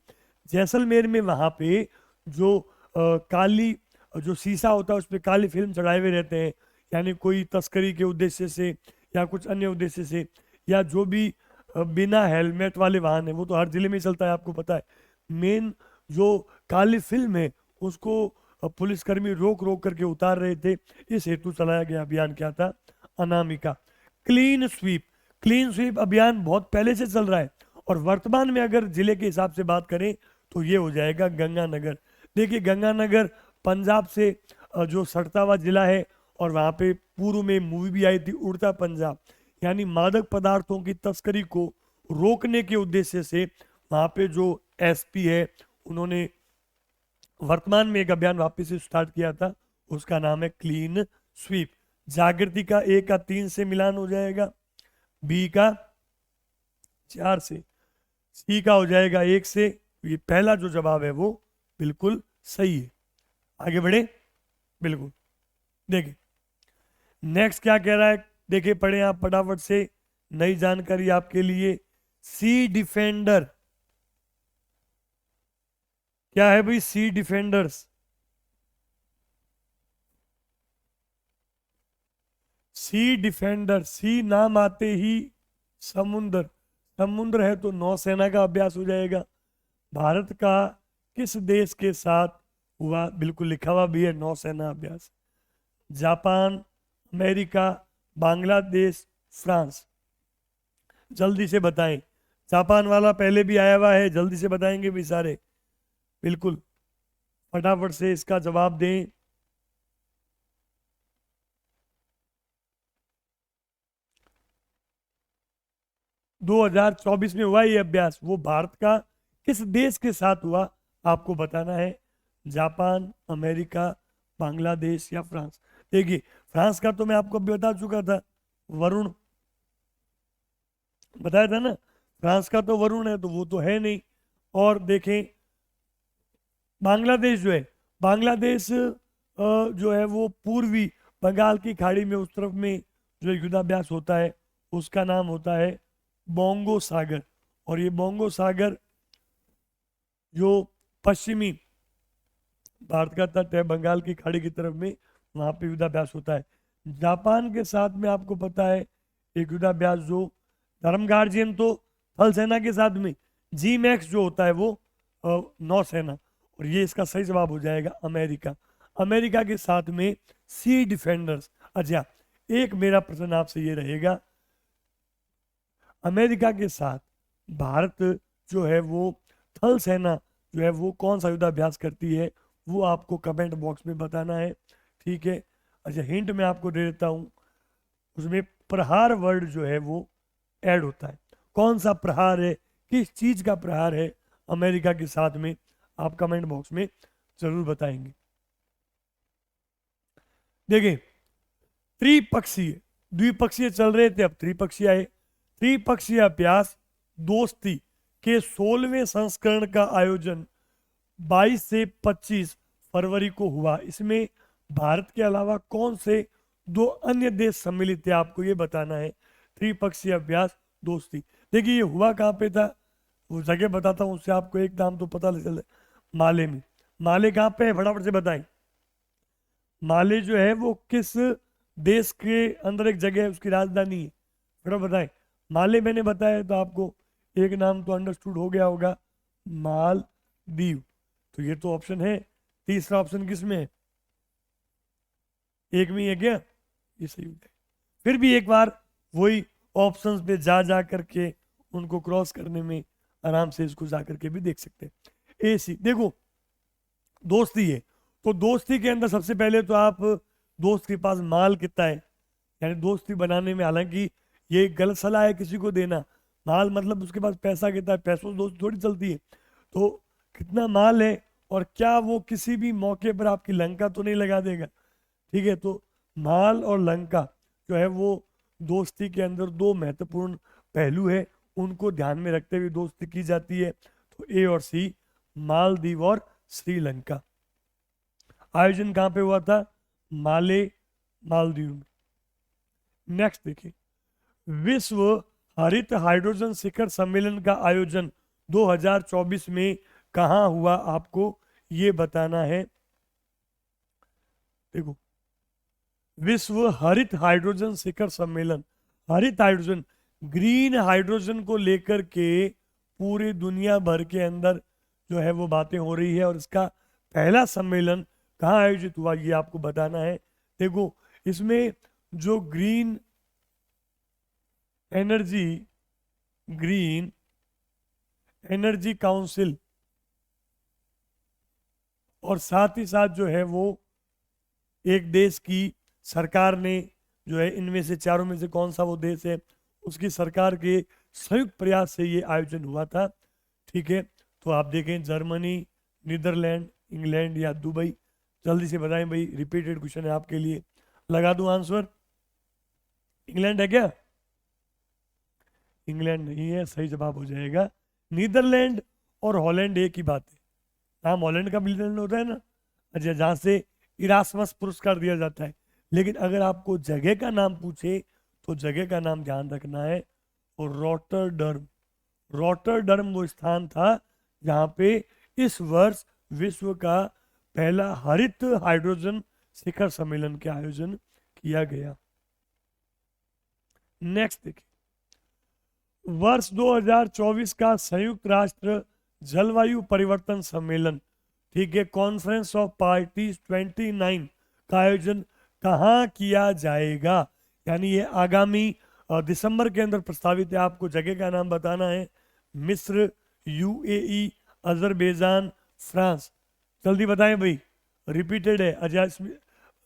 Speaker 1: जैसलमेर में। वहां पे जो काली, जो शीशा होता है उस पर काली फिल्म चढ़ाए हुए रहते हैं, यानी कोई तस्करी के उद्देश्य से या कुछ अन्य उद्देश्य से, या जो भी बिना हेलमेट वाले वाहन है, वो तो हर जिले में चलता है, आपको पता है। मेन जो काली फिल्म है उसको पुलिसकर्मी रोक रोक करके उतार रहे थे, इस हेतु चलाया गया अभियान क्या था? Anamika. Clean sweep, clean sweep अभियान बहुत पहले से चल रहा है, और वर्तमान में अगर जिले के हिसाब से बात करें तो ये हो जाएगा गंगानगर। देखिए, गंगानगर पंजाब से जो सटता हुआ जिला है, और वहाँ पे पूर्व में मूवी भी आई थी उड़ता पंजाब, यानी मादक पदार्थों की तस्करी को रोकने के उद्देश्य से वहाँ पे जो एसपी है उन्होंने वर्तमान में एक अभियान वापस से स्टार्ट किया था, उसका नाम है क्लीन स्वीप। जागृति का ए का 3 से मिलान हो जाएगा, बी का 4 से, सी का हो जाएगा 1 से। ये पहला जो जवाब है वो बिल्कुल सही है। आगे बढ़े, बिल्कुल। देखिए नेक्स्ट क्या कह रहा है, देखिए पढ़े आप फटाफट से, नई जानकारी आपके लिए। सी डिफेंडर क्या है भाई? सी डिफेंडर्स, सी डिफेंडर, सी नाम आते ही समुद्र, समुद्र है तो नौसेना का अभ्यास हो जाएगा। भारत का किस देश के साथ हुआ? बिल्कुल लिखा हुआ भी है, नौसेना अभ्यास। Japan, America, Bangladesh, France. जल्दी से बताएं, जापान वाला पहले भी आया हुआ है, जल्दी से बताएंगे भी सारे, बिल्कुल फटाफट से इसका जवाब दें। दो 2024 में हुआ ये अभ्यास, वो भारत का किस देश के साथ हुआ आपको बताना है। जापान, अमेरिका, बांग्लादेश या फ्रांस। देखिए फ्रांस का तो मैं आपको अभी बता चुका था, वरुण, बताया था ना, फ्रांस का तो वरुण है, तो वो तो है नहीं। और देखें बांग्लादेश जो है, बांग्लादेश जो है वो पूर्वी बंगाल की खाड़ी में उस तरफ में जो युद्धाभ्यास होता है उसका नाम होता है बोंगो सागर। और ये बोंगो सागर जो पश्चिमी भारत का तट है बंगाल की खाड़ी की तरफ में, वहां पे युद्धाभ्यास होता है। जापान के साथ में आपको पता है एक युद्धाभ्यास जो धर्म गार्जियन तो थल सेना के साथ में, जी मैक्स जो होता है वो नौसेना। और ये इसका सही जवाब हो जाएगा अमेरिका। अमेरिका के साथ में सी डिफेंडर्स। अच्छा, एक मेरा प्रश्न आपसे ये रहेगा, अमेरिका के साथ भारत जो है वो थल सेना जो है वो कौन सा युद्धाभ्यास करती है, वो आपको कमेंट बॉक्स में बताना है, ठीक है। अच्छा, हिंट मैं आपको दे देता हूँ, उसमें प्रहार वर्ड जो है वो ऐड होता है। कौन सा प्रहार है, किस चीज का प्रहार है अमेरिका के साथ में, आप कमेंट बॉक्स में जरूर बताएंगे। देखिए, त्रिपक्षीय द्विपक्षीय चल रहे थे, अब त्रिपक्षीय आए। त्रिपक्षीय अभ्यास दोस्ती के 16वें संस्करण का आयोजन 22 से 25 फरवरी को हुआ। इसमें भारत के अलावा कौन से दो अन्य देश सम्मिलित थे, आपको ये बताना है। त्रिपक्षीय अभ्यास दोस्ती, देखिए ये हुआ कहाँ पे था, वो जगह बताता हूँ, उससे आपको एक नाम तो पता चल, माले में। माले कहाँ पे है, फटाफट से बताएं। माले जो है वो किस देश के अंदर एक जगह है, उसकी राजधानी है, फटाफट बताएं। माले मैंने बताया तो आपको एक नाम तो अंडरस्टूड हो गया होगा, मालदीव। तो ये तो ऑप्शन है। तीसरा ऑप्शन किस में है, एक में ही है क्या, ये सही हो जाए। फिर भी एक बार वही ऑप्शंस पे जा जा करके उनको क्रॉस करने में आराम से इसको जा करके भी देख सकते हैं। ए सी, देखो दोस्ती है, तो दोस्ती के अंदर सबसे पहले तो आप दोस्त के पास माल कितना है, यानी दोस्ती बनाने में, हालांकि ये गलत सलाह है किसी को देना, माल मतलब उसके पास पैसा कितना है, पैसों से दोस्ती थोड़ी चलती है। तो कितना माल है, और क्या वो किसी भी मौके पर आपकी लंका तो नहीं लगा देगा, ठीक है। तो माल और लंका जो है वो दोस्ती के अंदर दो महत्वपूर्ण पहलू है, उनको ध्यान में रखते हुए दोस्ती की जाती है। तो ए और सी, मालदीव और श्रीलंका। आयोजन कहां पे हुआ था, माले मालदीव में। नेक्स्ट देखिए, विश्व हरित हाइड्रोजन शिखर सम्मेलन का आयोजन 2024 में कहां हुआ, आपको ये बताना है। देखो, विश्व हरित हाइड्रोजन शिखर सम्मेलन, हरित हाइड्रोजन, ग्रीन हाइड्रोजन को लेकर के पूरी दुनिया भर के अंदर जो है वो बातें हो रही है, और इसका पहला सम्मेलन कहाँ आयोजित हुआ ये आपको बताना है। देखो, इसमें जो ग्रीन एनर्जी काउंसिल और साथ ही साथ जो है वो एक देश की सरकार ने जो है, इनमें से चारों में से कौन सा वो देश है, उसकी सरकार के संयुक्त प्रयास से ये आयोजन हुआ था, ठीक है। तो आप देखें, जर्मनी, नीदरलैंड, इंग्लैंड या दुबई, जल्दी से बताएं भाई, रिपीटेड क्वेश्चन है आपके लिए, लगा दूं आंसर। इंग्लैंड है क्या, इंग्लैंड नहीं है, सही जवाब हो जाएगा नीदरलैंड और हॉलैंड, एक ही बात है, नाम हॉलैंड का नीदरलैंड होता है ना। अच्छा, जहां से इरास्मस पुरस्कार दिया जाता है। लेकिन अगर आपको जगह का नाम पूछे तो जगह का नाम ध्यान रखना है, और रॉटरडर्म। रॉटरडर्म वो स्थान था जहां पे इस वर्ष विश्व का पहला हरित हाइड्रोजन शिखर सम्मेलन के आयोजन किया गया। नेक्स्ट देखिए, वर्ष 2024 का संयुक्त राष्ट्र जलवायु परिवर्तन सम्मेलन, ठीक है, कॉन्फ्रेंस ऑफ पार्टीज 29 का आयोजन कहाँ किया जाएगा, यानी ये आगामी दिसंबर के अंदर प्रस्तावित है। आपको जगह का नाम बताना है, मिस्र, यूएई, अजरबैजान, फ्रांस। जल्दी बताएं भाई, रिपीटेड है। अच्छा, इसमें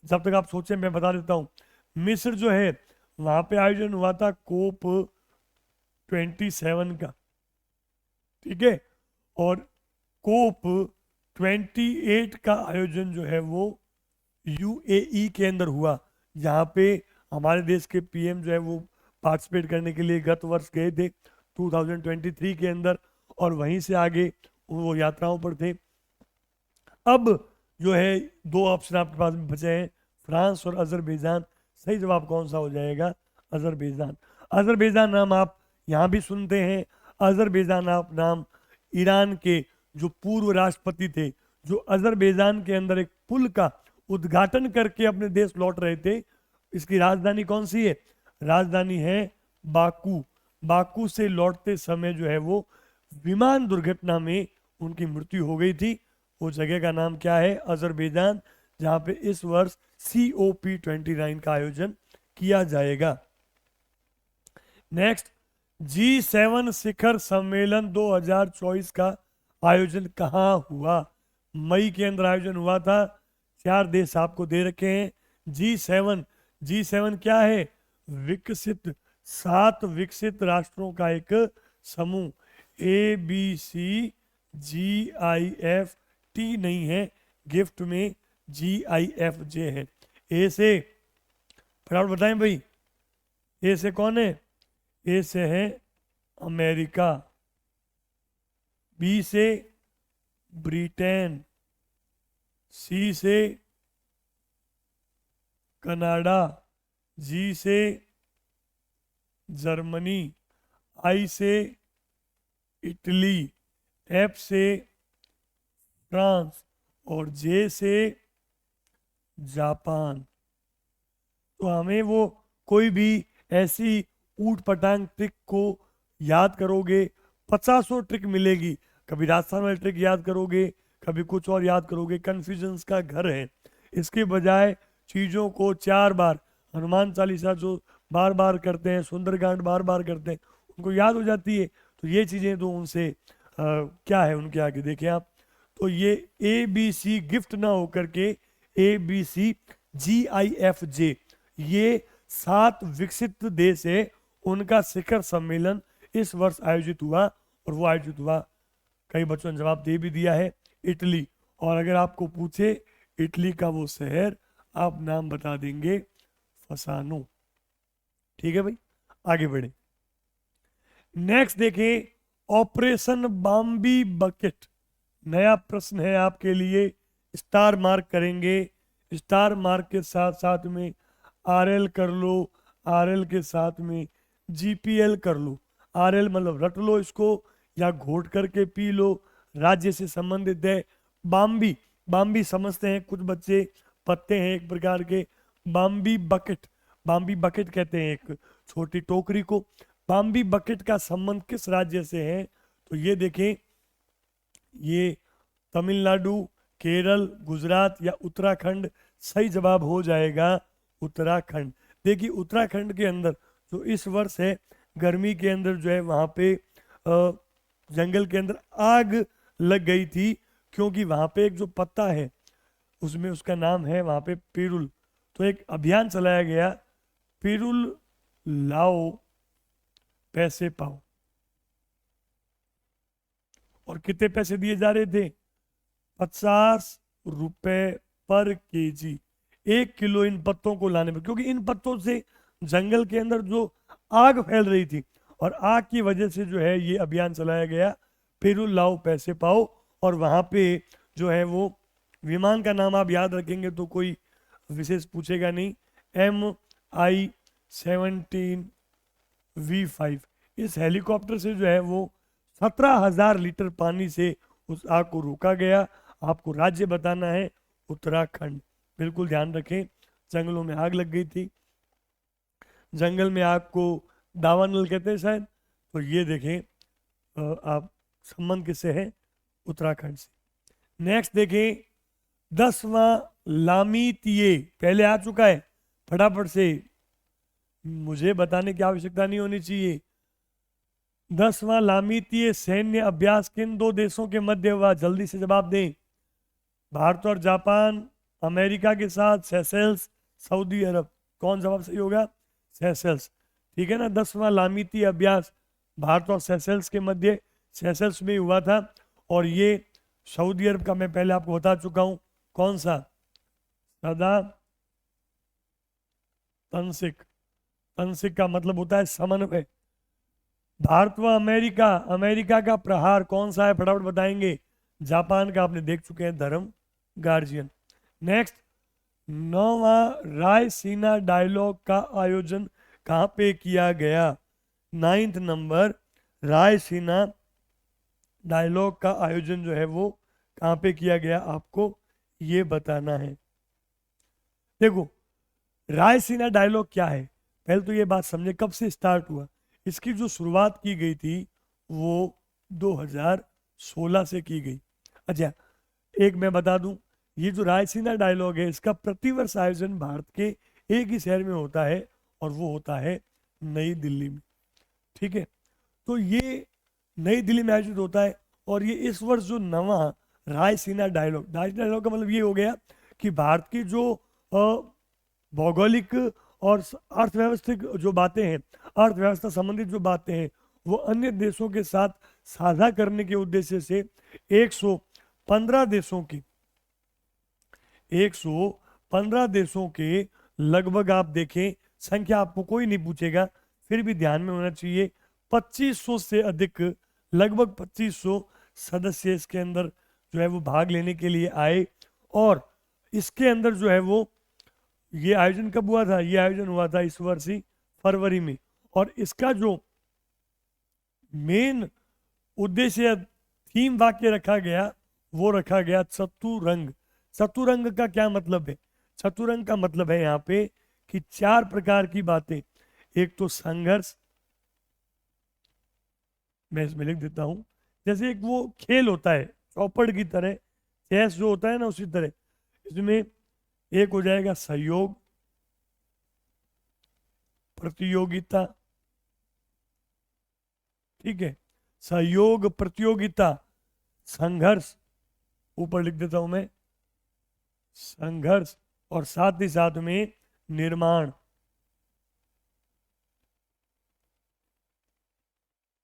Speaker 1: जब तक आप सोचें मैं बता देता हूँ। मिस्र जो है वहां पे आयोजन हुआ था कोप 27 का, ठीक है। और कोप 28 का आयोजन जो है वो यूएई के अंदर हुआ, जहाँ पे हमारे देश के पीएम जो है वो पार्टिसिपेट करने के लिए गत वर्ष गए थे 2023 के अंदर, और वहीं से आगे वो यात्राओं पर थे। अब जो है दो ऑप्शन आपके पास में बचे हैं, फ्रांस और अजरबैजान। सही जवाब कौन सा हो जाएगा? अजरबैजान। अजरबैजान नाम आप यहाँ भी सुनते हैं। अजरबैजान आप नाम ईरान के जो पूर्व राष्ट्रपति थे, जो अजरबैजान के अंदर एक पुल का उद्घाटन करके अपने देश लौट रहे थे। इसकी राजधानी कौन सी है? राजधानी है बाकू। बाकू से लौटते समय जो है वो विमान दुर्घटना में उनकी मृत्यु हो गई थी। वो जगह का नाम क्या है? अजरबैजान, जहां पे इस वर्ष COP29 का आयोजन किया जाएगा। नेक्स्ट, G7 शिखर सम्मेलन 2024 का आयोजन कहाँ हुआ? मई के अंदर आयोजन हुआ था। 4 देश आपको दे रखे हैं। G7 क्या है? विकसित 7 विकसित राष्ट्रों का एक समूह। ABCGIFT नहीं है, गिफ्ट में GIFJ है। ए से फटाफट बताएं भाई, ए से कौन है? ए से है अमेरिका, बी से ब्रिटेन, सी से कनाडा, जी से जर्मनी, आई से इटली, एफ से फ्रांस और जे से जापान। तो हमें वो कोई भी ऐसी ऊट पटांग ट्रिक को याद करोगे, 50 ट्रिक मिलेगी। कभी राजस्थान वाली ट्रिक याद करोगे, कभी कुछ और याद करोगे। कन्फ्यूजन्स का घर है। इसके बजाय चीज़ों को 4 बार, हनुमान चालीसा जो बार बार करते हैं, सुंदरकांड बार बार करते हैं, उनको याद हो जाती है। तो ये चीज़ें तो उनसे क्या है उनके आगे देखें आप। तो ये ABC गिफ्ट ना होकर के ABCGIFJ, ये 7 विकसित देश है, उनका शिखर सम्मेलन इस वर्ष आयोजित हुआ। और वो आयोजित हुआ, कई बच्चों ने जवाब दे भी दिया है, इटली। और अगर आपको पूछे इटली का वो शहर, आप नाम बता देंगे फसानो। ठीक है भाई, आगे बढ़े। नेक्स्ट देखें, ऑपरेशन बाम्बी बकेट। नया प्रश्न है आपके लिए, स्टार मार्क करेंगे। स्टार मार्क के साथ साथ में RL कर लो, RL के साथ में GPL कर लो। RL मतलब रट लो इसको या घोट करके पी लो, राज्य से संबंधित है। बाम्बी, बाम्बी समझते हैं कुछ बच्चे, पत्ते हैं एक प्रकार के। बाम्बी बकेट, बाम्बी बकेट कहते हैं एक छोटी टोकरी को। बाम्बी बकेट का संबंध किस राज्य से है? तो ये देखें, ये तमिलनाडु, केरल, गुजरात या उत्तराखंड। सही जवाब हो जाएगा उत्तराखंड। देखिए उत्तराखंड के अंदर जो इस वर्ष है, गर्मी के अंदर जो है वहाँ पे जंगल के अंदर आग लग गई थी, क्योंकि वहाँ पे एक जो पत्ता है उसमें उसका नाम है वहाँ पे पिरुल। तो एक अभियान चलाया गया, पिरुल लाओ पैसे पाओ। और कितने पैसे दिए जा रहे थे? 50 रुपए पर केजी, 1 किलो इन पत्तों को लाने में। क्योंकि इन पत्तों से जंगल के अंदर जो आग फैल रही थी, और आग की वजह से जो है ये अभियान चलाया गया, पिरुल लाओ पैसे पाओ। और वहां पे जो है वो विमान का नाम आप याद रखेंगे तो कोई विशेष पूछेगा नहीं, MI-17V5। इस हेलीकॉप्टर से जो है वो 17,000 लीटर पानी से उस आग को रोका गया। आपको राज्य बताना है उत्तराखंड। बिल्कुल ध्यान रखें, जंगलों में आग लग गई थी। जंगल में आग को दावानल कहते हैं शायद। तो ये देखें आप संबंध किससे है? उत्तराखंड से। नेक्स्ट देखें, 10वां लामीतीय, पहले आ चुका है, फटाफट से, मुझे बताने की आवश्यकता नहीं होनी चाहिए। 10वां लामीतीय सैन्य अभ्यास किन 2 देशों के मध्य हुआ? जल्दी से जवाब दें। भारत और जापान, अमेरिका के साथ, सेशेल्स, सऊदी अरब। कौन जवाब सही होगा? सेशेल्स। ठीक है ना। 10वां लामीतीय अभ्यास भारत और सेशेल्स के मध्य, सेशेल्स में हुआ था। और ये सऊदी अरब का मैं पहले आपको बता चुका हूं, कौन सा? सदा तंसिक। तंसिक का मतलब होता है समन्वय। भारत व अमेरिका, अमेरिका का प्रहार कौन सा है? फटाफट बताएंगे। जापान का आपने देख चुके हैं, धर्म गार्जियन। नेक्स्ट, 9वां रायसीना डायलॉग का आयोजन कहाँ पे किया गया? 9th नंबर रायसीना डायलॉग का आयोजन जो है वो कहाँ पे किया गया, आपको ये बताना है। देखो, रायसीना डायलॉग क्या है, पहले तो ये बात समझे कब से स्टार्ट हुआ। इसकी जो शुरुआत की गई थी वो 2016 से की गई। अच्छा, एक मैं बता दूं, ये जो रायसीना डायलॉग है इसका प्रतिवर्ष आयोजन भारत के एक ही शहर में होता है और वो होता है नई दिल्ली में। ठीक है, तो ये नई दिल्ली में आयोजित होता है और ये इस वर्ष जो नवा रायसीना डायलॉग का मतलब ये हो गया कि भारत की जो भौगोलिक और अर्थव्यवस्थिक जो बातें हैं, अर्थव्यवस्था संबंधित जो बातें हैं, वो अन्य देशों के साथ साझा करने के उद्देश्य से 115 देशों की 115 देशों के लगभग, आप देखें संख्या आपको कोई नहीं पूछेगा, फिर भी ध्यान में होना चाहिए, 2500 से अधिक, लगभग 2500 सदस्य इसके अंदर जो है वो भाग लेने के लिए आए। और इसके अंदर जो है वो, ये आयोजन कब हुआ था? ये आयोजन हुआ था इस वर्ष ही फरवरी में। और इसका जो मेन उद्देश्य, थीम वाक्य रखा गया, वो रखा गया चतुरंग। चतुरंग का क्या मतलब है? चतुरंग का मतलब है यहाँ पे कि 4 प्रकार की बातें। एक तो संघर्ष, मैं इसमें लिख देता हूं, जैसे एक वो खेल होता है चौपड़ की तरह, चेस जो होता है ना, उसी तरह इसमें एक हो जाएगा सहयोग, प्रतियोगिता, ठीक है, सहयोग, प्रतियोगिता, संघर्ष, ऊपर लिख देता हूं मैं, संघर्ष, और साथ ही साथ में निर्माण।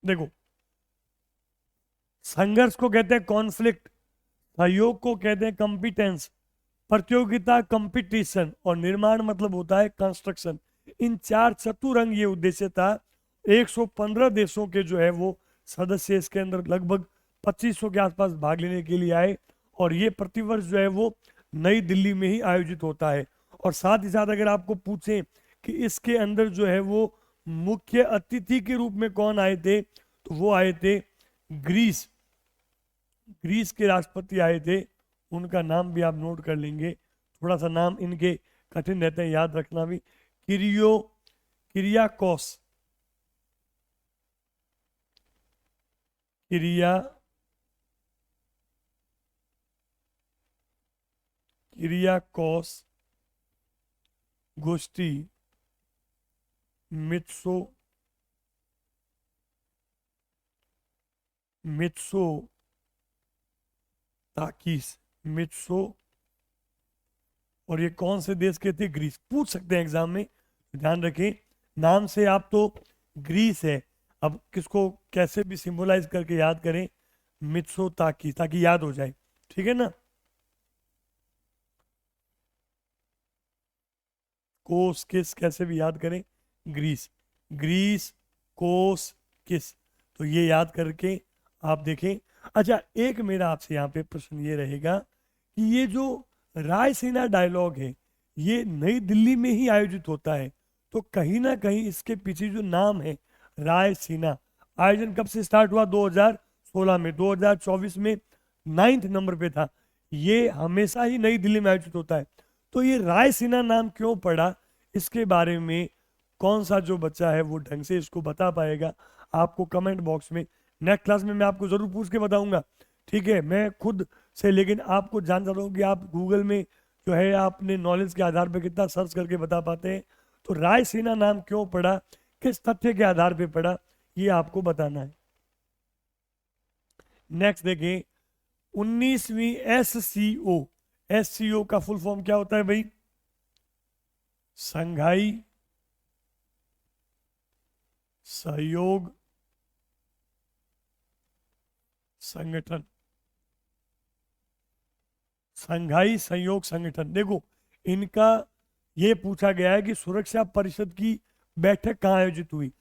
Speaker 1: देखो, संघर्ष को कहते हैं कॉन्फ्लिक्ट, सहयोग को कहते हैं कंपिटेंस, प्रतियोगिता कंपटीशन, और निर्माण मतलब होता है कंस्ट्रक्शन। इन 4 चतुरंग ये उद्देश्य था। 115 देशों के जो है वो सदस्य इसके अंदर लगभग 2500 के आसपास भाग लेने के लिए आए, और ये प्रतिवर्ष जो है वो नई दिल्ली में ही आयोजित होता है। और साथ ही साथ अगर आपको पूछें कि इसके अंदर जो है वो मुख्य अतिथि के रूप में कौन आए थे, तो वो आए थे ग्रीस, ग्रीस के राष्ट्रपति आए थे। उनका नाम भी आप नोट कर लेंगे, थोड़ा सा नाम इनके कठिन रहते हैं याद रखना भी। किरियाकोस, किरियाकोस गोष्ठी मित्सो ताकिस, और ये कौन से देश के थे? ग्रीस। पूछ सकते हैं एग्जाम में, ध्यान रखें, नाम से आप तो ग्रीस है, अब किसको कैसे भी सिंबलाइज करके याद करें, मित्सो ताकिस, ताकि याद हो जाए, ठीक है ना। कोस किस कैसे भी याद करें, ग्रीस, ग्रीस कोस किस, तो ये याद करके आप देखें। अच्छा, एक मेरा आपसे यहाँ पे प्रश्न ये रहेगा कि ये जो रायसीना डायलॉग है ये नई दिल्ली में ही आयोजित होता है, तो कहीं ना कहीं इसके पीछे जो नाम है रायसीना, आयोजन कब से स्टार्ट हुआ? 2016 में, 2024 में 9th नंबर पे था। ये हमेशा ही नई दिल्ली में आयोजित होता है, तो ये रायसीना नाम क्यों पड़ा, इसके बारे में कौन सा जो बच्चा है वो ढंग से इसको बता पाएगा, आपको कमेंट बॉक्स में, नेक्स्ट क्लास में मैं आपको जरूर पूछ के बताऊंगा, ठीक है, मैं खुद से, लेकिन आपको जान रहा हूँ कि आप गूगल में जो है आपने नॉलेज के आधार पर कितना सर्च करके बता पाते हैं। तो रायसीना नाम क्यों पड़ा, किस तथ्य के आधार पर पड़ा, ये आपको बताना है। नेक्स्ट देखें, 19वीं एससीओ का फुल फॉर्म क्या होता है भाई? संघाई सहयोग संगठन, संघाई सहयोग संगठन। देखो, इनका ये पूछा गया है कि सुरक्षा परिषद की बैठक कहाँ आयोजित हुई।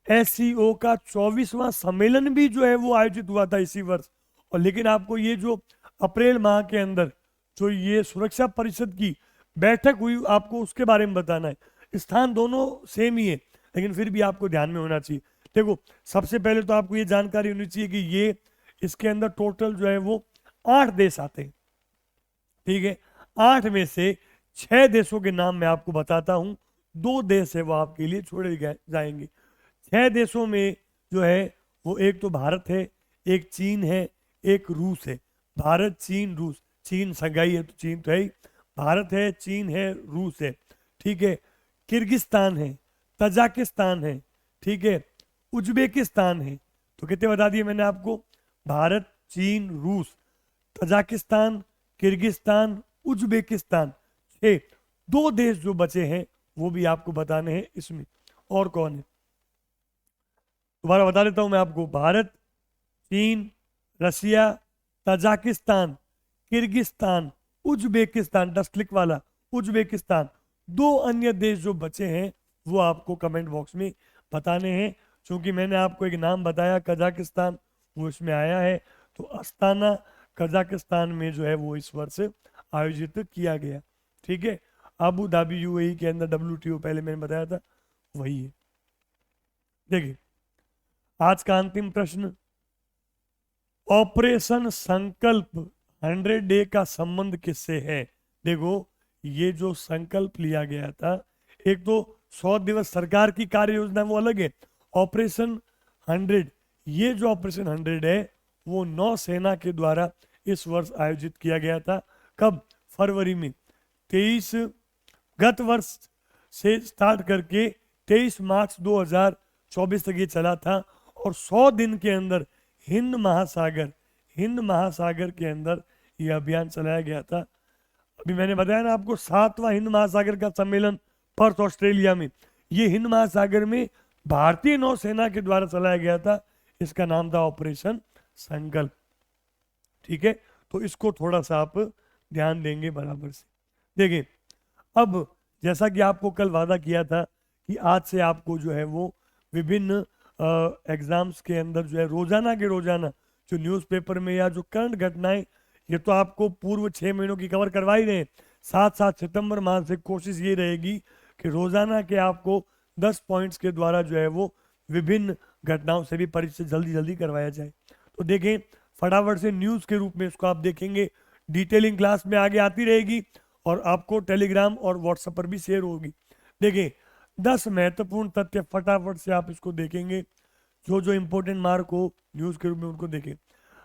Speaker 1: एससीओ का 24वां सम्मेलन भी जो है वो आयोजित हुआ था इसी वर्ष, और लेकिन आपको ये जो अप्रैल माह के अंदर जो ये सुरक्षा परिषद की बैठक हुई आपको उसके बारे में बताना है। स्थान दोनों सेम ही है, लेकिन फिर भी आपको ध्यान में होना चाहिए। देखो, सबसे पहले तो आपको ये जानकारी होनी चाहिए कि ये इसके अंदर टोटल जो है वो 8 देश आते हैं। ठीक है, 8 में से 6 देशों के नाम मैं आपको बताता हूं, 2 देश है वो आपके लिए छोड़े जाएंगे। 6 देशों में जो है वो एक तो भारत है, एक चीन है, एक रूस है। भारत, चीन, रूस। चीन संघाई है तो चीन तो है ही, भारत है, चीन है, रूस है। ठीक है, किर्गिस्तान है, तजाकिस्तान है, ठीक है, उज्बेकिस्तान है। तो कितने बता दिए मैंने आपको? भारत, चीन, रूस, तजाकिस्तान, किर्गिस्तान, उज्बेकिस्तान। 6। 2 देश जो बचे हैं वो भी आपको बताने हैं इसमें। और कौन है दोबारा बता देता हूं मैं आपको। भारत, चीन, रसिया, तजाकिस्तान, किर्गिस्तान, उज्बेकिस्तान, 10 क्लिक वाला उज्बेकिस्तान। 2 अन्य देश जो बचे हैं वो आपको कमेंट बॉक्स में बताने हैं। क्योंकि मैंने आपको एक नाम बताया कजाकिस्तान, वो इसमें आया है, तो अस्ताना कजाकिस्तान में जो है वो इस वर्ष आयोजित किया गया। ठीक है, अबू धाबी यूएई के अंदर WTO पहले मैंने बताया था वही है। देखिए, आज का अंतिम प्रश्न, ऑपरेशन संकल्प 100 डे का संबंध किससे है? देखो, ये जो संकल्प लिया गया था, एक तो 100 दिवस सरकार की कार्य योजना वो अलग है, ऑपरेशन 100, ये जो ऑपरेशन 100 है वो नौसेना के द्वारा इस वर्ष आयोजित किया गया था। कब? फरवरी में। 23 गत वर्ष से स्टार्ट करके 23 मार्च 2024 तक ये चला था। और 100 दिन के अंदर हिंद महासागर के अंदर ये अभियान चलाया गया था। अभी मैंने बताया ना आपको, 7वां हिंद महासागर का सम्मेलन पर्थ, ऑस्ट्रेलिया में। ये हिंद महासागर में भारतीय नौसेना के द्वारा चलाया गया था। इसका नाम था ऑपरेशन संकल्प। ठीक है, तो इसको थोड़ा सा आप ध्यान देंगे बराबर से। देखिए, अब जैसा कि आपको कल वादा किया था कि आज से आपको जो है वो विभिन्न एग्जाम्स के अंदर जो है रोजाना के रोजाना जो न्यूज़पेपर में या जो करंट घटनाएं, ये तो आपको पूर्व 6 महीनों की कवर करवा ही रहे हैं। साथ साथ सितंबर माह से कोशिश ये रहेगी कि रोजाना के आपको 10 पॉइंट्स के द्वारा जो है वो विभिन्न घटनाओं से भी परिचय जल्दी जल्दी करवाया जाए। तो देखें, फटाफट से न्यूज़ के रूप में इसको आप देखेंगे। डिटेलिंग क्लास में आगे आती रहेगी और आपको टेलीग्राम और व्हाट्सएप पर भी शेयर होगी। देखिए, 10 महत्वपूर्ण तथ्य फटाफट से आप इसको देखेंगे, जो जो इंपॉर्टेंट मार्क हो न्यूज़ के रूप में उनको देखें।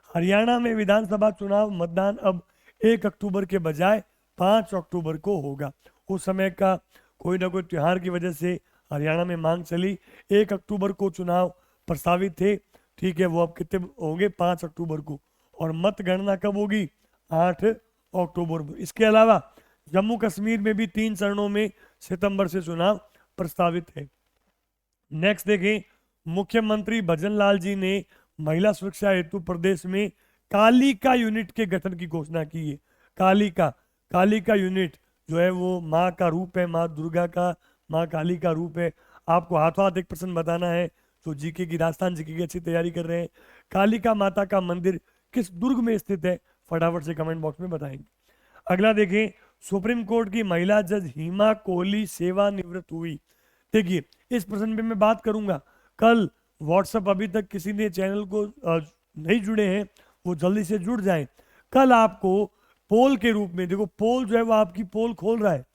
Speaker 1: हरियाणा में विधानसभा चुनाव मतदान अब 1 अक्टूबर के बजाय 5 अक्टूबर को होगा। उस समय का कोई ना कोई त्योहार की वजह से हरियाणा में मांग चली, 1 अक्टूबर को चुनाव प्रस्तावित थे। ठीक है, वो अब कितने होंगे? 5 अक्टूबर को। और मतगणना कब होगी? 8 अक्टूबर को। इसके अलावा जम्मू कश्मीर में भी 3 चरणों में सितंबर से चुनाव प्रस्तावित है। नेक्स्ट देखें, मुख्यमंत्री भजन लाल जी ने महिला सुरक्षा हेतु प्रदेश में कालिका यूनिट के गठन की घोषणा की है। कालिका यूनिट जो है वो माँ का रूप है, माँ दुर्गा का, माँ काली का रूप है। आपको हाथों हाथ एक प्रश्न बताना है, जो जीके की, राजस्थान जीके की अच्छी तैयारी कर रहे हैं। कालिका माता का मंदिर किस दुर्ग में स्थित है? फटाफट से कमेंट बॉक्स में बताएंगे। अगला देखें, सुप्रीम कोर्ट की महिला जज हिमा कोहली सेवानिवृत्त हुई। देखिए, इस प्रश्न पे मैं बात करूंगा कल। व्हाट्सएप अभी तक किसी ने चैनल को नहीं जुड़े हैं, वो जल्दी से जुड़ जाएं। कल आपको पोल के रूप में, देखो पोल जो है वो आपकी पोल खोल रहा है।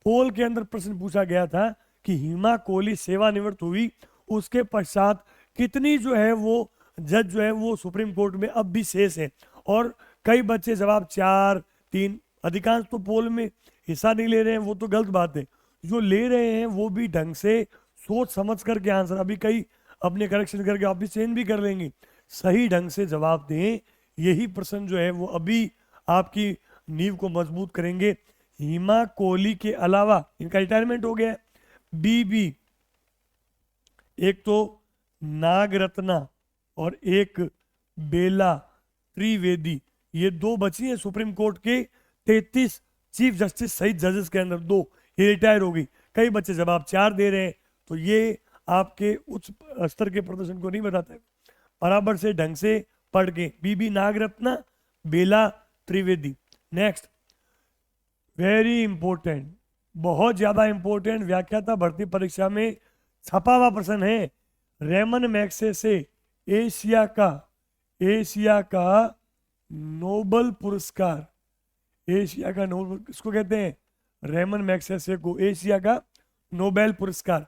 Speaker 1: पोल के अंदर प्रश्न पूछा गया था कि हिमा कोहली सेवानिवृत्त हुई, उसके पश्चात कितनी जो है वो जज जो है वो सुप्रीम कोर्ट में अब भी शेष है। और कई बच्चे जवाब 4, 3, अधिकांश तो पोल में हिस्सा नहीं ले रहे हैं, वो तो गलत बात है। जो ले रहे हैं वो भी ढंग से सोच समझ करके आंसर, अभी कई अपने करेक्शन करके वापिस चेंज भी कर लेंगे, सही ढंग से जवाब दें। यही प्रश्न जो है वो अभी आपकी नींव को मजबूत करेंगे। हिमा कोहली के अलावा इनका रिटायरमेंट हो गया है। बीबी, एक तो नागरत्ना और एक बेला त्रिवेदी, ये 2 बची हैं सुप्रीम कोर्ट के 33 चीफ जस्टिस सहित जजेस के अंदर 2 ये रिटायर हो गई। कई बच्चे जवाब 4 दे रहे हैं, तो ये आपके उच्च स्तर के प्रदर्शन को नहीं बताता है। बराबर से ढंग से पढ़ के, बीबी नागरत्ना, बेला त्रिवेदी। नेक्स्ट, वेरी इंपॉर्टेंट, बहुत ज्यादा इंपॉर्टेंट, व्याख्याता भर्ती परीक्षा में छपा हुआ प्रश्न है। रेमन मैग्सेसे एशिया का नोबल पुरस्कार, एशिया का नोबल किसको कहते हैं? रेमन मैग्सेसे को एशिया का नोबेल पुरस्कार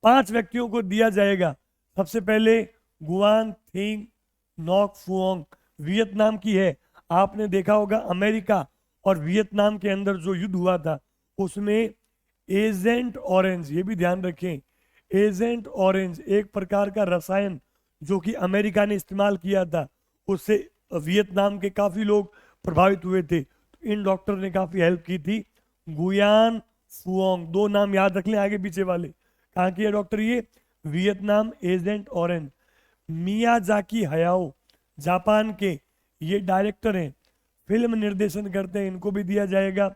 Speaker 1: 5 व्यक्तियों को दिया जाएगा। सबसे पहले गुआन थिंग नॉक फुओंग, वियतनाम की है। आपने देखा होगा अमेरिका और वियतनाम के अंदर जो युद्ध हुआ था उसमें एजेंट ऑरेंज, ये भी ध्यान रखें, एजेंट ऑरेंज एक प्रकार का रसायन जो कि अमेरिका ने इस्तेमाल किया था, उससे वियतनाम के काफी लोग प्रभावित हुए थे। तो इन डॉक्टर ने काफी हेल्प की थी। गुयान फुओंग, 2 नाम याद रख लें आगे पीछे वाले। कहाँ के डॉक्टर ये? Vietnam, agent orange. Miyazaki Hayao Japan के, ये डायरेक्टर हैं, फिल्म निर्देशन करते हैं, इनको भी दिया जाएगा।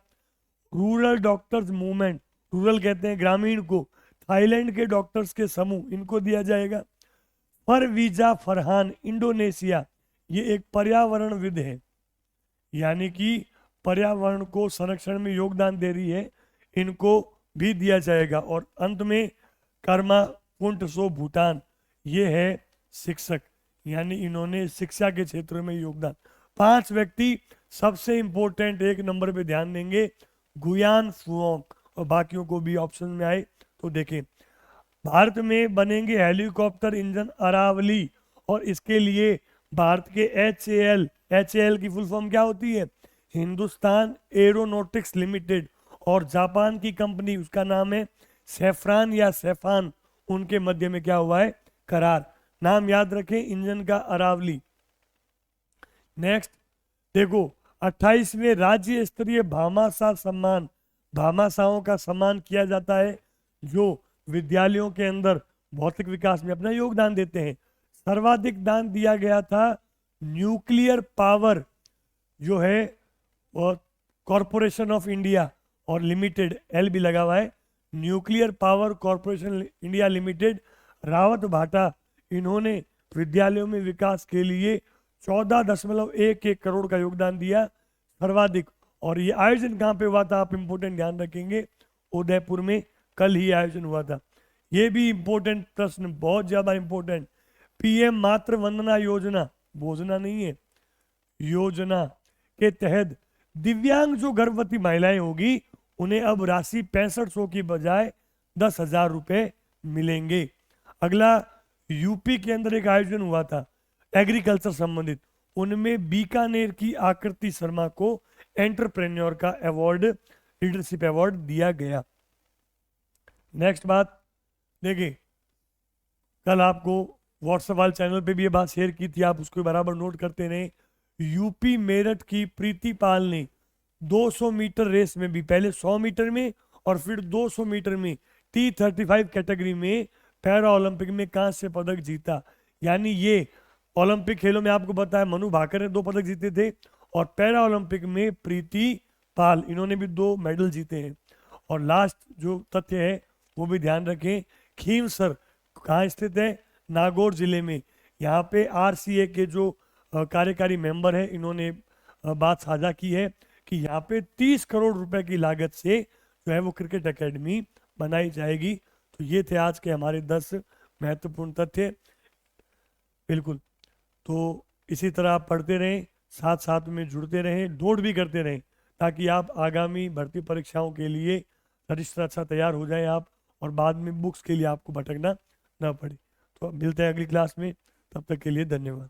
Speaker 1: रूरल डॉक्टर्स मूवमेंट, रूरल कहते हैं ग्रामीण को, थाईलैंड के डॉक्टर्स के समूह, इनको दिया जाएगा। परवीजा फरहान इंडोनेशिया, ये एक पर्यावरणविद है, यानी कि पर्यावरण को संरक्षण में योगदान दे रही है, इनको भी दिया जाएगा। और अंत में कर्मा कुंटसो भूटान, ये है शिक्षक, यानी इन्होंने शिक्षा के क्षेत्र में योगदान। 5 व्यक्ति सबसे इंपॉर्टेंट, 1 नंबर पे ध्यान देंगे गुयान फुओंग, और बाकियों को भी ऑप्शन में आए तो देखें। भारत में बनेंगे हेलीकॉप्टर इंजन अरावली, और इसके लिए भारत के HAL की फुल फॉर्म क्या होती है? हिंदुस्तान एरोनॉटिक्स लिमिटेड, और जापान की कंपनी, उसका नाम है सेफ्रान या सेफान, उनके मध्य में क्या हुआ है? करार। नाम याद रखें इंजन का अरावली। नेक्स्ट देखो, 28वें राज्य स्तरीय भामाशाह सम्मान, भामाशाहों का सम्मान किया जाता है जो विद्यालयों के अंदर भौतिक विकास में अपना योगदान देते हैं। सर्वाधिक दान दिया गया था न्यूक्लियर पावर जो है कॉरपोरेशन ऑफ इंडिया और लिमिटेड, एल भी लगा हुआ है, nuclear power corporation India limited, Rawat भाटा, इन्होंने विद्यालयों में विकास के लिए 14.11 करोड़ का योगदान दिया, सर्वाधिक। और ये आयोजन कहाँ पे हुआ था? आप इंपोर्टेंट ध्यान रखेंगे, उदयपुर में कल ही आयोजन हुआ था। ये भी इंपॉर्टेंट प्रश्न, बहुत ज्यादा इंपॉर्टेंट। PM मातृ वंदना योजना, भोजना नहीं है, योजना के तहत दिव्यांग जो गर्भवती महिलाएं होगी उन्हें अब राशि 6500 की बजाय 10,000 रुपए मिलेंगे। अगला, यूपी के अंदर एक आयोजन हुआ था एग्रीकल्चर संबंधित, उनमें बीकानेर की आकृति शर्मा को एंटरप्रेन्योर का अवार्ड, लीडरशिप अवार्ड दिया गया। नेक्स्ट बात देखिए, कल आपको व्हाट्सएप वाले चैनल पे भी ये बात शेयर की थी, आप उसको बराबर नोट करते रहे। यूपी मेरठ की प्रीति पाल ने 200 मीटर रेस में भी, पहले 100 मीटर में और फिर 200 मीटर में T35 कैटेगरी में पैरा ओलंपिक में कांस्य पदक जीता। यानी ये ओलंपिक खेलों में आपको बताया मनु भाकर ने 2 पदक जीते थे, और पैरा ओलंपिक में प्रीति पाल, इन्होंने भी 2 मेडल जीते हैं। और लास्ट जो तथ्य है वो भी ध्यान रखें, खींवसर कहाँ स्थित है? नागौर जिले में। यहाँ पे RCA के जो कार्यकारी मेंबर है, इन्होंने बात साझा की है कि यहाँ पे 30 करोड़ रुपए की लागत से जो है वो क्रिकेट एकेडमी बनाई जाएगी। तो ये थे आज के हमारे 10 महत्वपूर्ण तथ्य। बिल्कुल, तो इसी तरह आप पढ़ते रहें, साथ साथ में जुड़ते रहें, नोट भी करते रहें, ताकि आप आगामी भर्ती परीक्षाओं के लिए अच्छा तैयार हो जाएं आप, और बाद में बुक्स के लिए आपको भटकना ना पड़े। तो मिलते हैं अगली क्लास में, तब तक के लिए धन्यवाद।